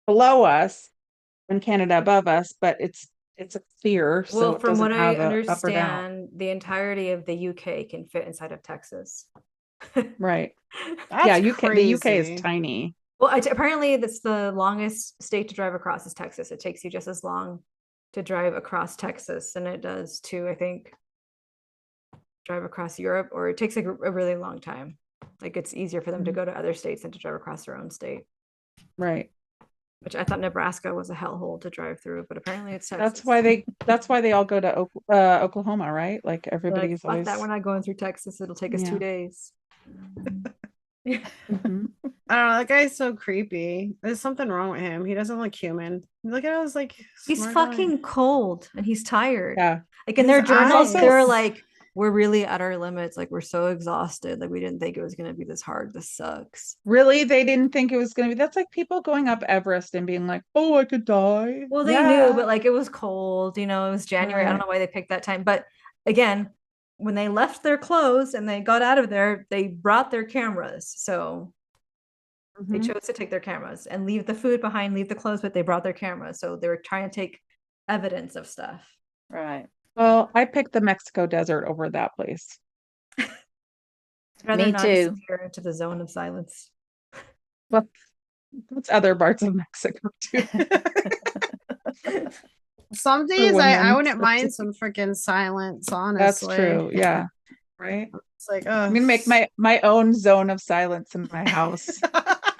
below us and Canada above us, but it's a sphere, so Well, it from what doesn't I have a up or down. understand, the entirety of the UK can fit inside of Texas. Right. That's Yeah, the UK is crazy. tiny. Well, apparently that's the longest state to drive across is Texas. It takes you just as long to drive across Texas than it does to, I think, drive across Europe, or it takes like a really long time. Like it's easier for them to Mhm. go to other states than to drive across their own state. Right. Which I thought Nebraska was a hellhole to drive through, but apparently it's Texas. That's why they all go to Oklahoma, right? Like They're like, everybody's fuck always that, we're not going through Texas. It'll take us 2 Yeah. days. Mhm. I don't know. That guy's so creepy. There's something wrong with him. He doesn't look human. Look at us, like He's smart guy. fucking cold and he's tired. Yeah. Like in His their journals, eyes. they're like, we're really at our limits. Like we're so exhausted. Like we didn't think it was gonna be this hard. This sucks. Really, they didn't think it was gonna be. That's like people going up Everest and being like, "Oh, I could die." Well, they knew, Yeah. but like it was cold, you know, it was January. I don't Right. know why they picked that time. But again, when they left their clothes and they got out of there, they brought their cameras. So they Mhm. chose to take their cameras and leave the food behind, leave the clothes, but they brought their cameras. So they were trying to take evidence of stuff. Right. Well, I picked the Mexico desert over that place. I'd rather Me not too. disappear into the zone of silence. Well, that's other parts of Mexico too. Some For days I women. wouldn't mind some freaking silence, That's honestly. true. Yeah. Right. It's like, I'm gonna make my own zone of silence in my house.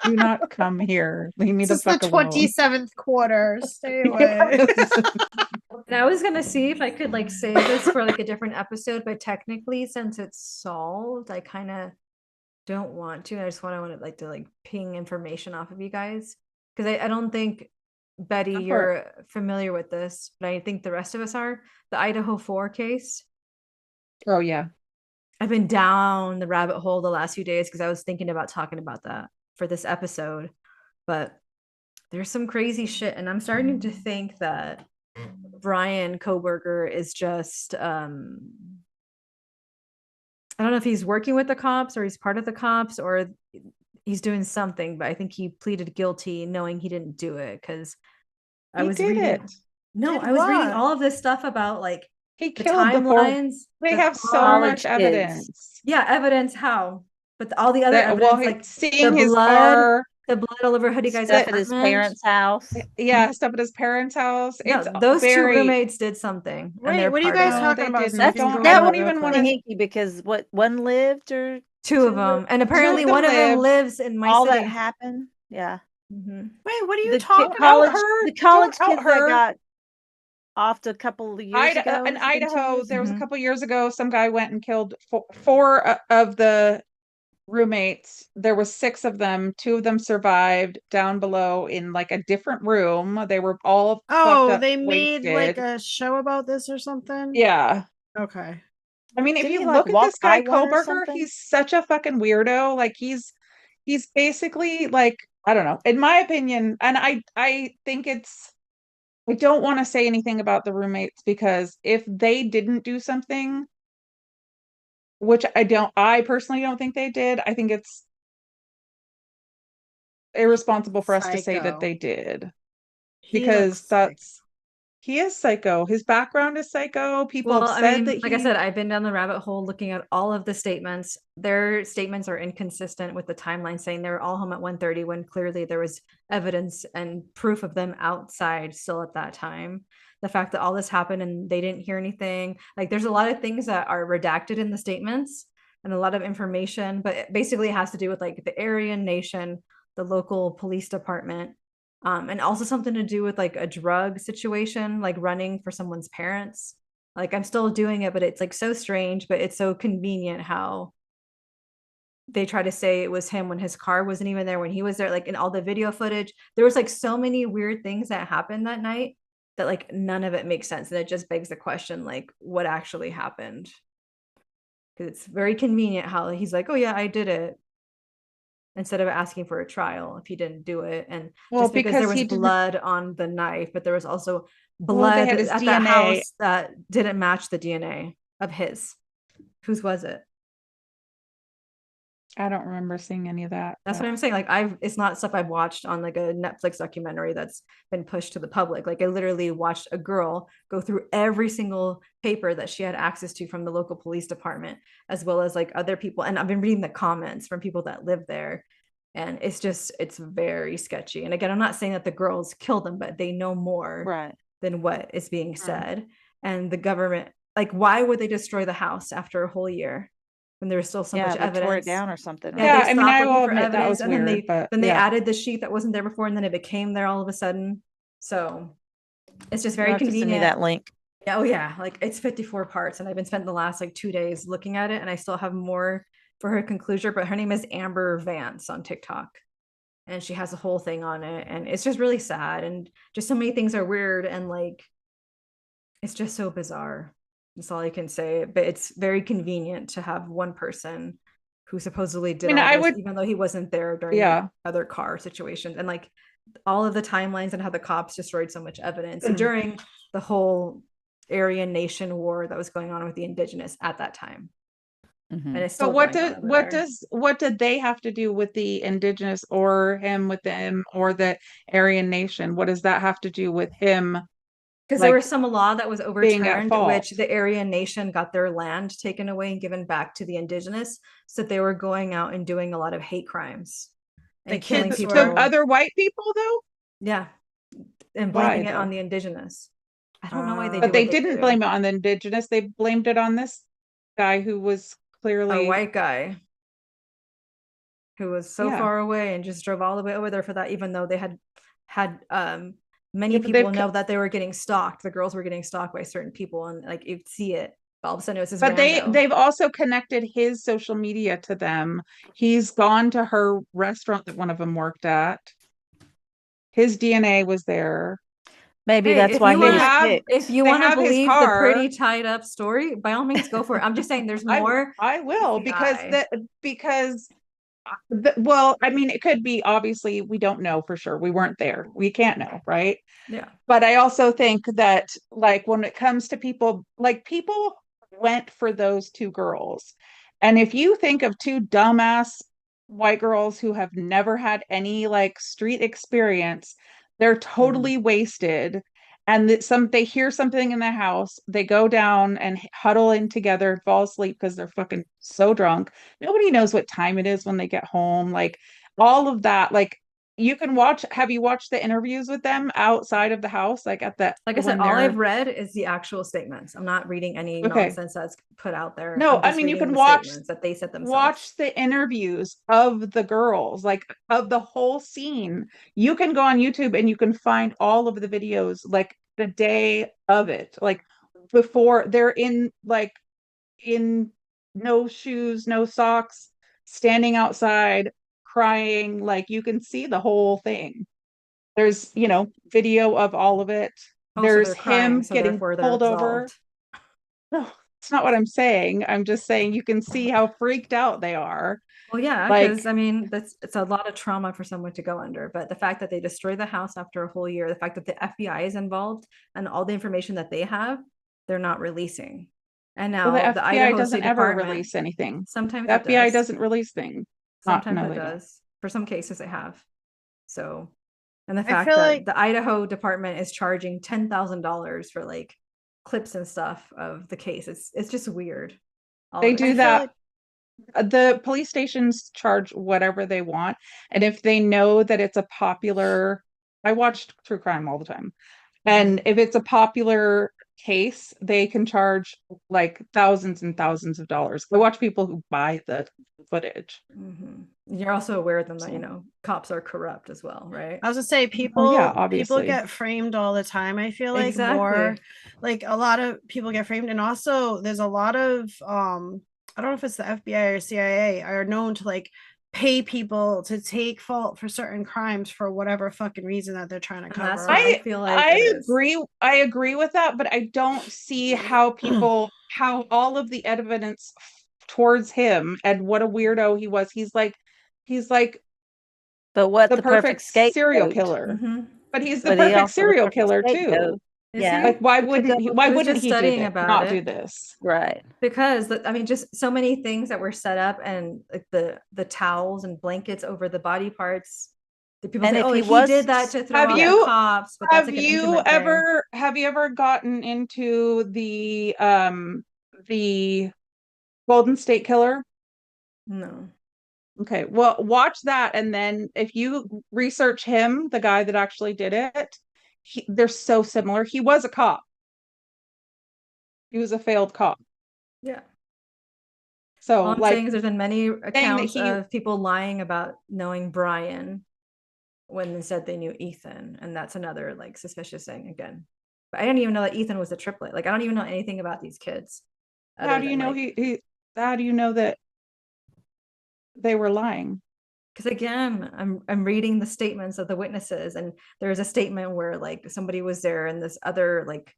Do not come here. Leave me this the is the fuck alone. 27th quarter. Stay away. Yes. And I was gonna see if I could like save this for like a different episode, but technically, since it's solved, I kind of don't want to. I just want to like ping information off of you guys because I don't think Betty, Go for it. you're familiar with this, but I think the rest of us are. The Idaho 4 case. Oh yeah. I've been down the rabbit hole the last few days because I was thinking about talking about that for this episode, but there's some crazy shit, and I'm starting to think that Brian Koberger is just I don't know if he's working with the cops or he's part of the cops or he's doing something, but I think he pleaded guilty knowing he didn't do it because I He was did reading it. no, Did I was reading what? all of this stuff about like He the killed the four. timelines. They the have so car- much College kids. evidence. Yeah, evidence how, but all the other That evidence like seeing the his blood, car, the blood all over Hoodie Guy's Stuff at his apartment. parents' house. yeah, stuff at his parents' house. It's No, those two very. roommates did something. Wait, and they're what are you part guys of it. No, talking they about? didn't. So we That's can Don't Google that it would real even quick. wanna- hinky because what one lived or Two of them, and apparently of them one of them lived. lives in my all city. that happened. Yeah. Mhm. Wait, what are you The talking kid- about? college her. the college Don't out kids that her. got off a couple of years ago. In Has it been 2 Idaho, years? there was a Mhm. couple years ago, some guy went and killed four of the roommates. There was six of them. Two of them survived down below in like a different room. They were all fucked Oh, up, they made like wasted. a show about this or something? Yeah. Okay. I mean, if Didn't he you like look at walk this guy by one or Koberger, something? he's such a fucking weirdo. Like he's basically like, I don't know, in my opinion, and I think I don't want to say anything about the roommates because if they didn't do something, which I personally don't think they did, I think it's irresponsible for us to say that Psycho. they did He because looks like that's He is psycho. His background is psycho. People Well, have I said mean, that like I said, I've been down the rabbit hole looking at all of the statements. Their statements are inconsistent with the timeline, saying they were all home at 1:30 when clearly there was evidence and proof of them outside still at that time. The fact that all this happened and they didn't hear anything, like there's a lot of things that are redacted in the statements and a lot of information, but it basically has to do with like the Aryan nation, the local police department, and also something to do with like a drug situation, like running for someone's parents. Like I'm still doing it, but it's like so strange, but it's so convenient how they try to say it was him when his car wasn't even there, when he was there, like in all the video footage. There was like so many weird things that happened that night that like none of it makes sense. And it just begs the question, like, what actually happened? Because it's very convenient how he's like, oh yeah, I did it, instead of asking for a trial if he didn't do it. And well, just because there because was he didn't, blood on the knife, but there was also well, they blood had his at the DNA. house that didn't match the DNA of his. Whose was it? I don't remember seeing any of that. That's what I'm saying. Like it's not stuff I've watched on like a Netflix documentary that's been pushed to the public. Like I literally watched a girl go through every single paper that she had access to from the local police department, as well as like other people. And I've been reading the comments from people that live there. And it's very sketchy. And again, I'm not saying that the girls killed them, but they know more Right. than what is being said. And the government, like, why would they destroy the house after a whole year when there's still so much Yeah, they tore it evidence? down or something, Yeah, right? Yeah, they I mean, stopped I looking will for admit that evidence, was and then weird, but they yeah. added the sheet that wasn't there before, and then it became there all of a sudden. So it's just You'll very have to send me convenient. that link. Yeah, oh yeah, like it's 54 parts, and I've been spent the last like 2 days looking at it, and I still have more for her conclusion. But her name is Amber Vance on TikTok, and she has a whole thing on it, and it's just really sad, and just so many things are weird, and like it's just so bizarre. That's all I can say. But it's very convenient to have one person who supposedly I did mean, all I this, would, even though he wasn't there during yeah. other car situations, and like all of the timelines and how the cops destroyed so much evidence during the whole Aryan Nation war that was going on with the indigenous at that time. Mhm. And it's But still what going on did over there. what did they have to do with the indigenous or him with them or the Aryan nation? What does that have to do with him Because there was like some law that was being at overturned, fault? which the Aryan Nation got their land taken away and given back to the indigenous. So they were going out and doing a lot of hate crimes The and killing kids To were people. other white people though? Yeah. And Why blaming it on though? the indigenous. I don't know why they But do they what they didn't do. blame it on the indigenous. They blamed it on this guy who was A clearly, white guy who was so yeah. far away and just drove all the way over there for that, even though they had many Yeah, but people know that they were getting stalked. The girls were getting stalked by certain people, and like you'd see it. But all of a sudden, it was this but rando. they've also connected his social media to them. He's gone to her restaurant that one of them worked at. His DNA was there. maybe Hey, that's why he They was have if picked. you they want to have his believe the car. pretty tied up story, by all means, go for it. I'm just saying, there's I more. I will FBI. because well, I mean, it could be, obviously we don't know for sure. We weren't there. We can't know, right? Yeah. But I also think that like when it comes to people, like people went for those two girls. And if you think of two dumbass white girls who have never had any like street experience, they're totally wasted. And that they hear something in the house, they go down and huddle in together, fall asleep because they're fucking so drunk. Nobody knows what time it is when they get home. Like all of that, like you can watch. Have you watched the interviews with them outside of the house, like at the Like I said, when all I've they're read is the actual statements. I'm not reading any okay? nonsense that's put out there. No, I'm I just mean you reading can the statements that they said themselves. watch the interviews of the girls, like of the whole scene. You can go on YouTube and you can find all of the videos, like the day of it, like before they're in like in no shoes, no socks, standing outside crying. Like you can see the whole thing. There's, video of all of it. Oh, so There's they're crying, him so getting therefore they're pulled over. absolved. No, it's not what I'm saying. I'm just saying you can see how freaked out they are. Well, yeah, because Like, I mean, it's a lot of trauma for someone to go under. But the fact that they destroy the house after a whole year, the fact that the FBI is involved and all the information that they have, they're not releasing. And well, the now the FBI Idaho doesn't State ever Department, release anything. sometimes The it FBI does. doesn't release things. Not, Sometimes no, it they don't. does. For some cases, they have. So, And the I fact feel that like the Idaho department is charging $10,000 for like clips and stuff of the case. It's just weird. All They of it. do I feel that. like The police stations charge whatever they want, and if they know that it's a popular, I watched true crime all the time, and if it's a popular case, they can charge like thousands and thousands of dollars. I watch people who buy the footage. Mhm. You're also aware then that, So- cops are corrupt as well, right? I was gonna say Oh yeah, people obviously. get framed all the time. I feel like more Exactly. like a lot of people get framed, and also there's a lot of I don't know if it's the FBI or CIA are known to like pay people to take fault for certain crimes for whatever fucking reason that they're trying to And cover that's what up. I feel like it is. I agree with that, but I don't see how all of the evidence towards him and what a weirdo he was. He's like But what the the perfect perfect serial scapegoat? killer. Mhm. But he's the But he perfect also the serial perfect killer too. scapegoat. Is Yeah. he? Like why To wouldn't he, go- why I was wouldn't just he do studying that? about Not it. do this? Right. Because I mean, just so many things that were set up, and like the towels and blankets over the body parts. The people And say, if "Oh, he he was- did that to throw Have off you- the cops," but that's like an intimate thing. Have you ever gotten into the Golden State Killer? No. Okay, well, watch that, and then if you research him, the guy that actually did it, they're so similar. He was a cop. He was a failed cop. Yeah. So, All I'm like, saying is there's been many that accounts he- of people lying about knowing Brian when they said they knew Ethan, and that's another like suspicious thing again. But I didn't even know that Ethan was a triplet. Like I don't even know anything about these kids. how do you know how do you know that they were lying? Because again, I'm reading the statements of the witnesses, and there's a statement where like somebody was there, and this other like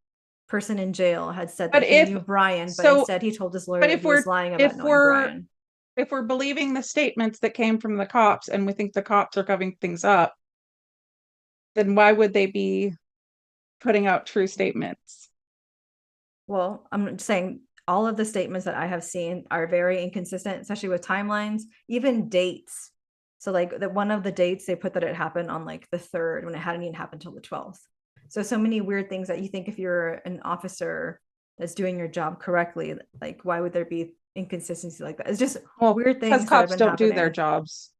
person in jail had said But that he if- knew Brian, but so- instead he told his lawyer but that if he was we're- lying if about knowing we're- Brian. If we're believing the statements that came from the cops and we think the cops are covering things up, then why would they be putting out true statements? Well, I'm saying all of the statements that I have seen are very inconsistent, especially with timelines, even dates. So like that one of the dates they put that it happened on like the 3rd when it hadn't even happened till the 12th. So many weird things that you think if you're an officer that's doing your job correctly, like why would there be inconsistency like that? It's just weird things because that have cops been don't do their happening. jobs.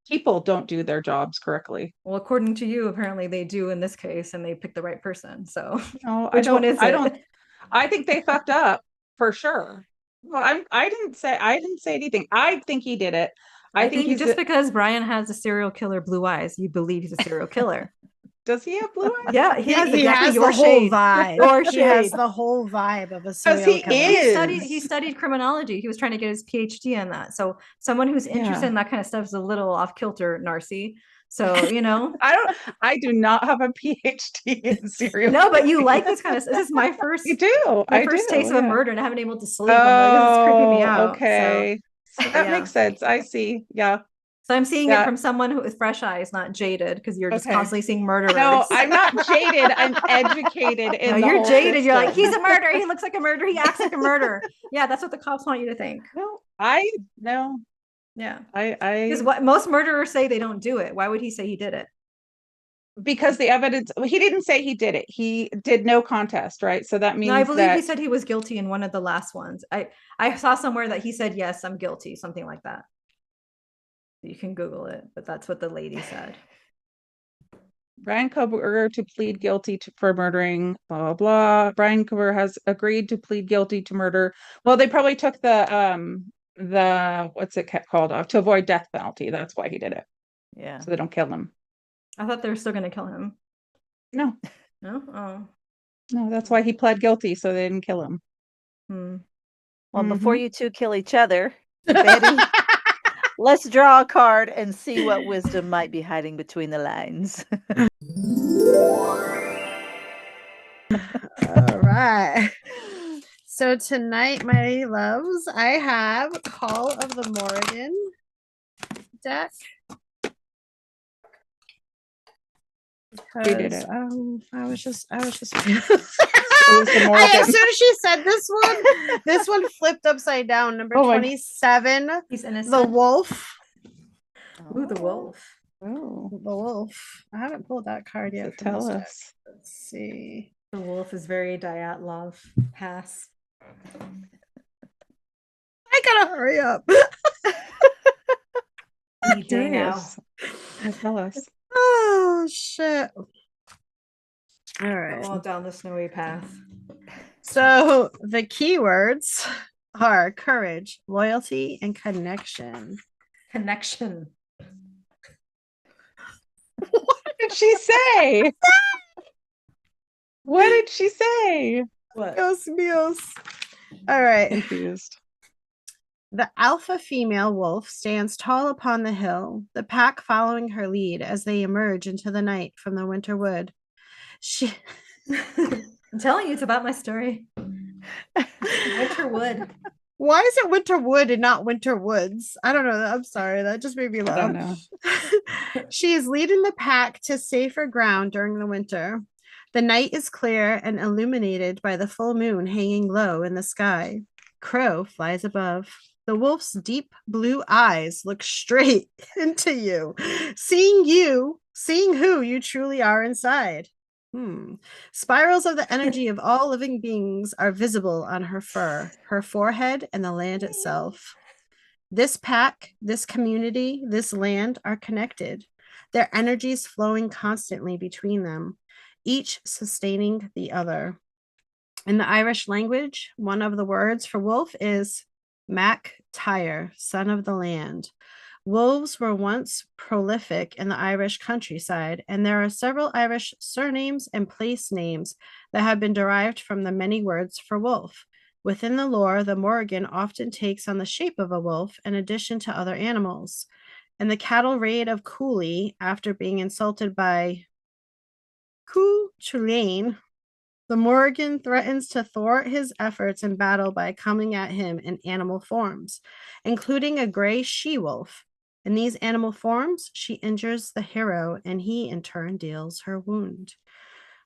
People don't do their jobs correctly. Well, according to you, apparently they do in this case, and they picked the right person. So No, which one is it? I think they fucked up for sure. Well, I didn't say anything. I think he did it. I think just because Brian has a serial killer blue eyes, you believe he's a serial killer. Does he have blue eyes? Yeah, he has exactly has your the whole shade. vibe. Your He has shade. the whole vibe of a Because serial he killer. is. He studied criminology. He was trying to get his PhD in that. So someone who's interested Yeah. in that kind of stuff is a little off kilter, Narci. So I do not have a PhD in serial. No, but you like this kind of. This is my first. You do. My I first do, taste of a yeah. murder, and I haven't been able to sleep. I'm like, this is creeping me out. Okay. So That yeah. makes sense. I see. Yeah. So I'm seeing Yeah. it from someone who with fresh eyes, not jaded, because you're just Okay. constantly seeing murderers. No, I'm not jaded. I'm educated in No, the you're whole jaded. You're like, system. he's a murderer. He looks like a murderer. He acts like a murderer. Yeah, that's what the cops want you to think. No, Yeah. I Because what most murderers say they don't do it. Why would he say he did it? because the evidence, he didn't say he did it. He did no contest, right? So that means No, I believe that he said he was guilty in one of the last ones. I saw somewhere that he said, yes, I'm guilty, something like that. You can Google it, but that's what the lady said. Brian Kober to plead guilty for murdering blah blah blah. Brian Kober has agreed to plead guilty to murder. Well, they probably took the what's it called off to avoid death penalty. That's why he did it. Yeah. So they don't kill him. I thought they were still going to kill him. No, No? Oh. no, that's why he pled guilty, so they didn't kill him. Hmm. Well, before you two kill each other, Betty, let's draw a card and see what wisdom might be hiding between the lines. All right. So tonight, my loves, I have Call of the Morrigan deck. did it. I was just It was the Morrigan. as soon as she said this one flipped upside down. Number Oh my- 27, He's innocent. the wolf. Ooh, the wolf. Oh, The wolf. I haven't pulled that card so yet from tell this deck. us. Let's see. The wolf is very Dyatlov. Pass. I gotta hurry up. Any day now. Curious. Yeah, tell us. Oh shit. All Go right. all down the snowy path. So the keywords are courage, loyalty, and connection. Connection. What did she say? What did she say? What? Dios míos. All right. Confused. The alpha female wolf stands tall upon the hill, the pack following her lead as they emerge into the night from the winter wood. She I'm telling you, it's about my story. Winter wood. Why is it winter wood and not winter woods? I don't know. I'm sorry. That just made me I laugh. don't know. She is leading the pack to safer ground during the winter. The night is clear and illuminated by the full moon hanging low in the sky. Crow flies above. The wolf's deep blue eyes look straight into you, seeing who you truly are inside. Spirals of the energy of all living beings are visible on her fur, her forehead, and the land itself. This pack, this community, this land are connected, their energies flowing constantly between them, each sustaining the other. In the Irish language, one of the words for wolf is Mac Tyre, son of the land. Wolves were once prolific in the Irish countryside, and there are several Irish surnames and place names that have been derived from the many words for wolf. Within the lore, the Morrigan often takes on the shape of a wolf in addition to other animals. In the cattle raid of Cooley, after being insulted by Cuchulainn, the Morrigan threatens to thwart his efforts in battle by coming at him in animal forms, including a gray she-wolf. In these animal forms, she injures the hero, and he in turn deals her wound.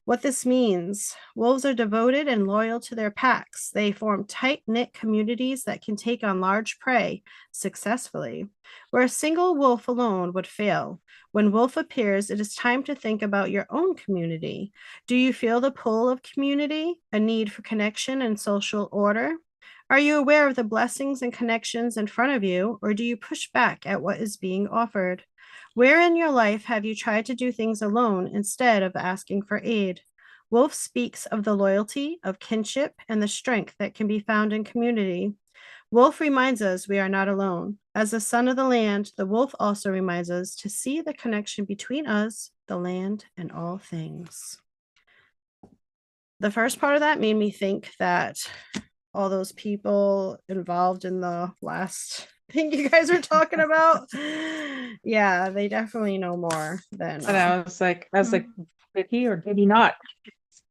What this means: wolves are devoted and loyal to their packs. They form tight-knit communities that can take on large prey successfully, where a single wolf alone would fail. When wolf appears, it is time to think about your own community. Do you feel the pull of community, a need for connection and social order? Are you aware of the blessings and connections in front of you, or do you push back at what is being offered? Where in your life have you tried to do things alone instead of asking for aid? Wolf speaks of the loyalty, of kinship, and the strength that can be found in community. Wolf reminds us we are not alone. As the son of the land, the wolf also reminds us to see the connection between us, the land, and all things. The first part of that made me think that all those people involved in the last thing you guys are talking about, yeah, they definitely know more than And I was like, did he or did he not?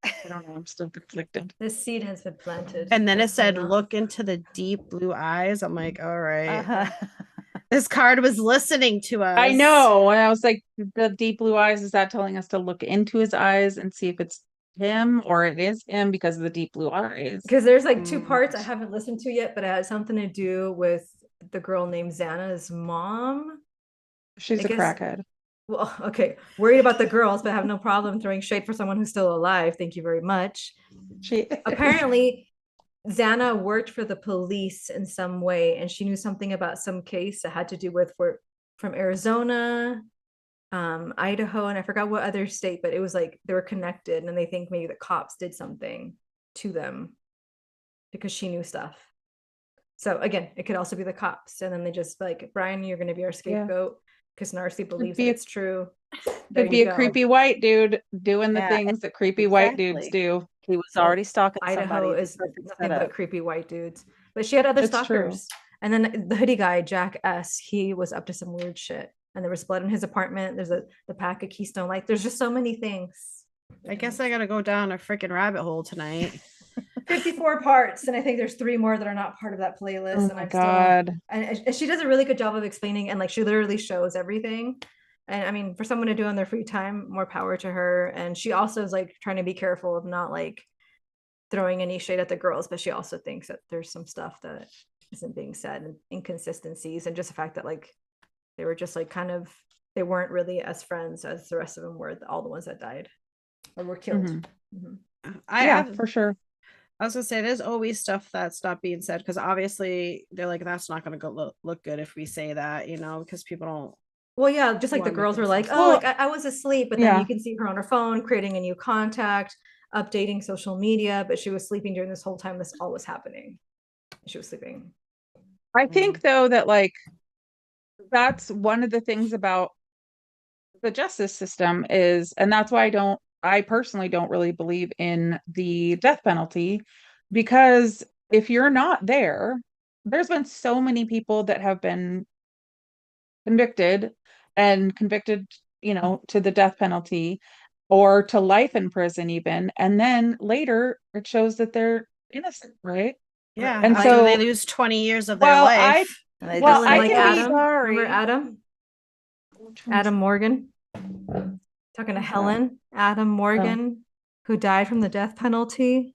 I don't know. I'm still conflicted. This seed has been planted. and then it said enough. look into the deep blue eyes. I'm like, all right. Uh-huh. This card was listening to us. I know. And I was like, the deep blue eyes, is that telling us to look into his eyes and see if it's him or it is him because of the deep blue eyes? Because there's like two parts I haven't listened to yet, but it has something to do with the girl named Xana's mom. She's I a guess- crackhead. Well, okay, worried about the girls, but have no problem throwing shade for someone who's still alive. Thank you very much. She Apparently, Xana worked for the police in some way, and she knew something about some case that had to do with from Arizona, Idaho, and I forgot what other state, but it was like they were connected, and they think maybe the cops did something to them because she knew stuff. So again, it could also be the cops, and then they just like, Brian, you're going to be our scapegoat because Narci believes that it's true. Could be a creepy white dude doing the Yeah, things that creepy white dudes exactly. do. He was already stalking Idaho somebody. is Perfect nothing setup. but creepy white dudes. But she had other It's true. stalkers. And then the hoodie guy, Jack S., he was up to some weird shit. And there was blood in his apartment. There's the pack of Keystone Light. There's just so many things. I guess I gotta go down a freaking rabbit hole tonight. 54 parts, and I think there's 3 more that are not part of that playlist. Oh And my I'm God. still, and she does a really good job of explaining, and like she literally shows everything. And I mean, for someone to do on their free time, more power to her. And she also is like trying to be careful of not like throwing any shade at the girls, but she also thinks that there's some stuff that isn't being said and inconsistencies, and just the fact that like they were just like kind of they weren't really as friends as the rest of them were, all the ones that died or were killed. Mhm. Mhm. Yeah, for sure. I was gonna say there's always stuff that's not being said because obviously they're like that's not gonna go look good if we say that, because people don't Well, yeah, just like the wanna make girls were like, themselves. oh, Well, like I was asleep, but then yeah. you can see her on her phone creating a new contact, updating social media, but she was sleeping during this whole time this all was happening. She was sleeping. I think though that like that's one of the things about the justice system is, and that's why I personally don't really believe in the death penalty, because if you're not there, there's been so many people that have been convicted and convicted, to the death penalty or to life in prison even, and then later it shows that they're innocent, right? Yeah, And after they so, lose 20 years of their well, I life. And they well, just Helen, I say, like can I'm be, Adam. sorry. Remember Adam? Adam Morgan. Talking to Who's that? Helen, Adam Morgan, who died from the death penalty.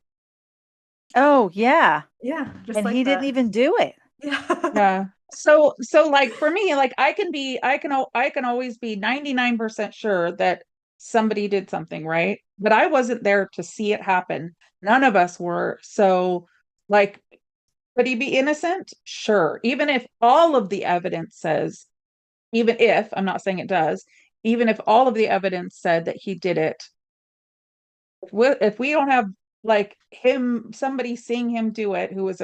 Oh, yeah. Yeah, just And like he that. didn't even do it. Yeah. Yeah. So like for me, like I can always be 99% sure that somebody did something, right? But I wasn't there to see it happen. None of us were. So like, could he be innocent? Sure. Even if all of the evidence says, even if, I'm not saying it does, even if all of the evidence said that he did it, if we don't have like somebody seeing him do it who was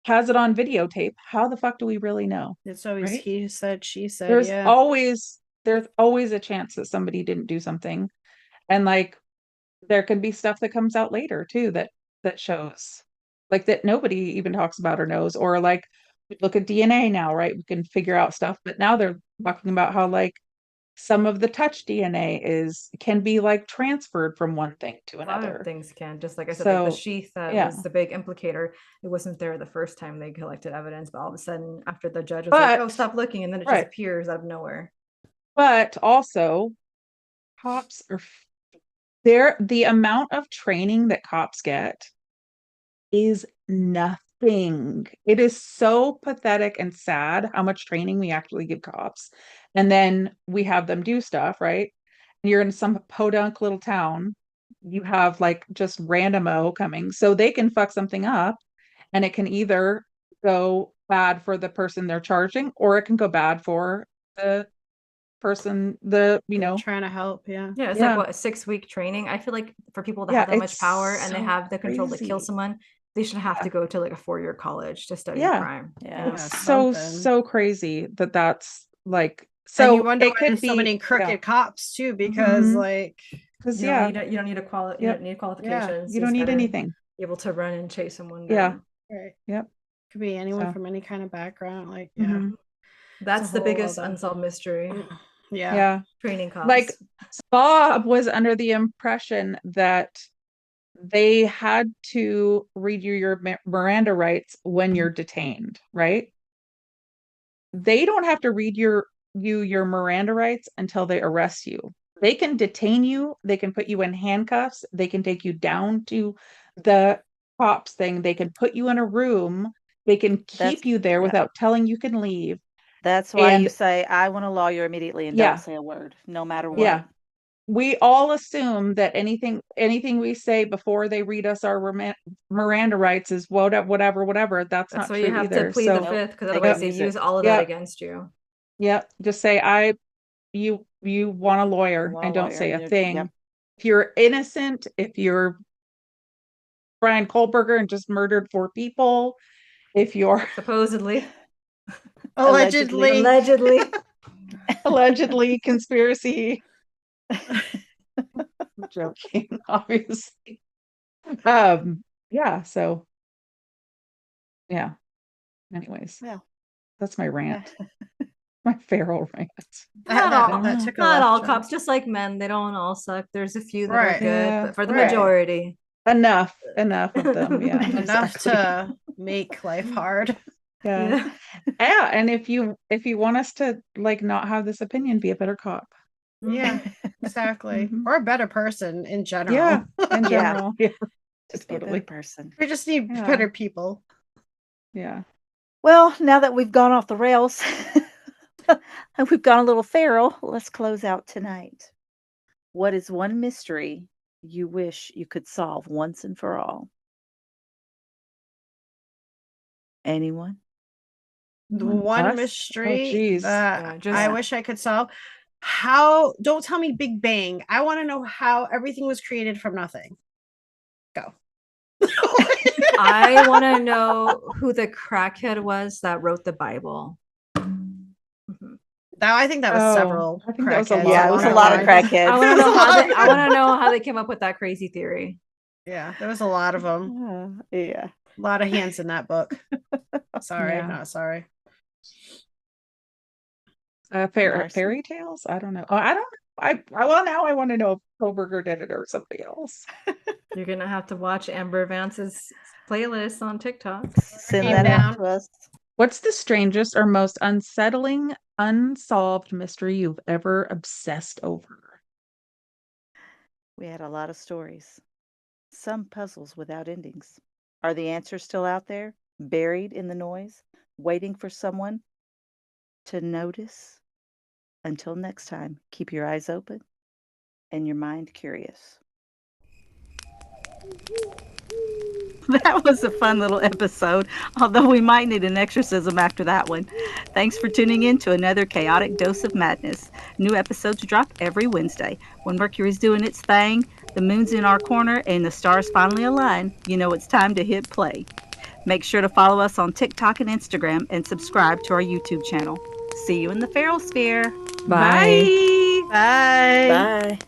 has it on videotape, how the fuck do we really know? It's always Right? he said, she said, There's yeah. always there's always a chance that somebody didn't do something. And like there can be stuff that comes out later too that shows like that nobody even talks about or knows. Or like look at DNA now, right? We can figure out stuff, but now they're talking about how like some of the touch DNA can be like transferred from one thing to A lot of another. things can, just like I said, like the So sheath that yeah. was the big implicator. It wasn't there the first time they collected evidence, but all of a sudden, after the judge was like, But "Oh, stop looking," and then it just right. appears out of nowhere. But also cops are the amount of training that cops get is nothing. It is so pathetic and sad how much training we actually give cops. And then we have them do stuff, right? You're in some podunk little town, you have like just randomo coming. So they can fuck something up and it can either go bad for the person they're charging or it can go bad for the person, They're trying to help, yeah. Yeah, it's like yeah. what, a 6-week training. I feel like for people that Yeah, have that much it's power and they so have the control to kill crazy. someone, they should have Yeah. to go to like a 4-year college to study Yeah. crime. Yeah. It's something. so crazy that's like, And you so wonder it why could there's so be, many crooked yeah. cops too, because Mhm. like Because You don't yeah, need you don't need you yep, don't need qualifications. you You don't just need gotta anything. be able to run and chase someone Yeah, down. right, yep. could be anyone So from any kind of background, like yeah. mhm. That's the whole biggest other- unsolved mystery. Yeah. Yeah. Training cops. Like Bob was under the impression that they had to read you your Miranda rights when you're detained, right? They don't have to read your Miranda rights until they arrest you. They can detain you, they can put you in handcuffs, they can take you down to the cops thing, they can put you in a room, they can keep you there yeah. without telling you can leave. That's why you And say, I want a lawyer immediately and yeah, don't say a word, no matter what. yeah. We all assume that anything we say before they read us our Miranda rights is whatever. That's That's not why you true have either. to plead the So Nope, fifth, because they otherwise can they use it. use all of that yep, against you. yep. Just say you want a I lawyer want a and don't lawyer. say a Yep. thing. If you're innocent, if you're Brian Kohlberger and just murdered 4 people, if you're Supposedly. Allegedly. Allegedly. allegedly conspiracy, I'm joking, obviously. Yeah, so yeah. Anyways, Yeah. that's my rant. My feral rant. Not all, that took a not left all turn. cops, just like men, they don't all suck. There's a few that are Right. good, Yeah, but for the right. majority. Enough of them. Yeah, Enough exactly. to make life hard. Yeah. Yeah. Yeah, and if you want us to like not have this opinion, be a better cop. Yeah, exactly. Mhm. Or a better person in general. Yeah, in Yeah. general. Yeah, Just be a totally. better person. We just need Yeah. better people. Yeah. Well, now that we've gone off the rails, We've gone a little feral. Let's close out tonight. What is one mystery you wish you could solve once and for all? Anyone? The Us? one Oh, mystery geez. that Yeah, I just wish I could solve. How, don't tell me Big Bang. I want to know how everything was created from nothing. Go. I want to know who the crackhead was that wrote the Bible. Mhm. That, I think that was Oh, several I think that was a crackheads. lot Yeah, of it was a crackheads. lot of I crackheads. want to know how There's a they. lot I of want to them. know how they came up with that crazy theory. Yeah, there was a lot of them. Yeah. A lot of hands in that book. Sorry, Yeah. not sorry. Narci. Fairy tales? I don't know. Oh, I don't. Well, now I want to know if Koberger did it or somebody else. You're gonna have to watch Amber Vance's playlist on TikTok. Send Came that out down. to us. What's the strangest or most unsettling, unsolved mystery you've ever obsessed over? We had a lot of stories. Some puzzles without endings. Are the answers still out there, buried in the noise, waiting for someone to notice? Until next time, keep your eyes open and your mind curious. That was a fun little episode, although we might need an exorcism after that one. Thanks for tuning in to another chaotic dose of madness. New episodes drop every Wednesday. When Mercury's doing its thing, the moon's in our corner, and the stars finally align, you know it's time to hit play. Make sure to follow us on TikTok and Instagram and subscribe to our YouTube channel. See you in the Feral Sphere. Bye. Bye. Bye. Bye.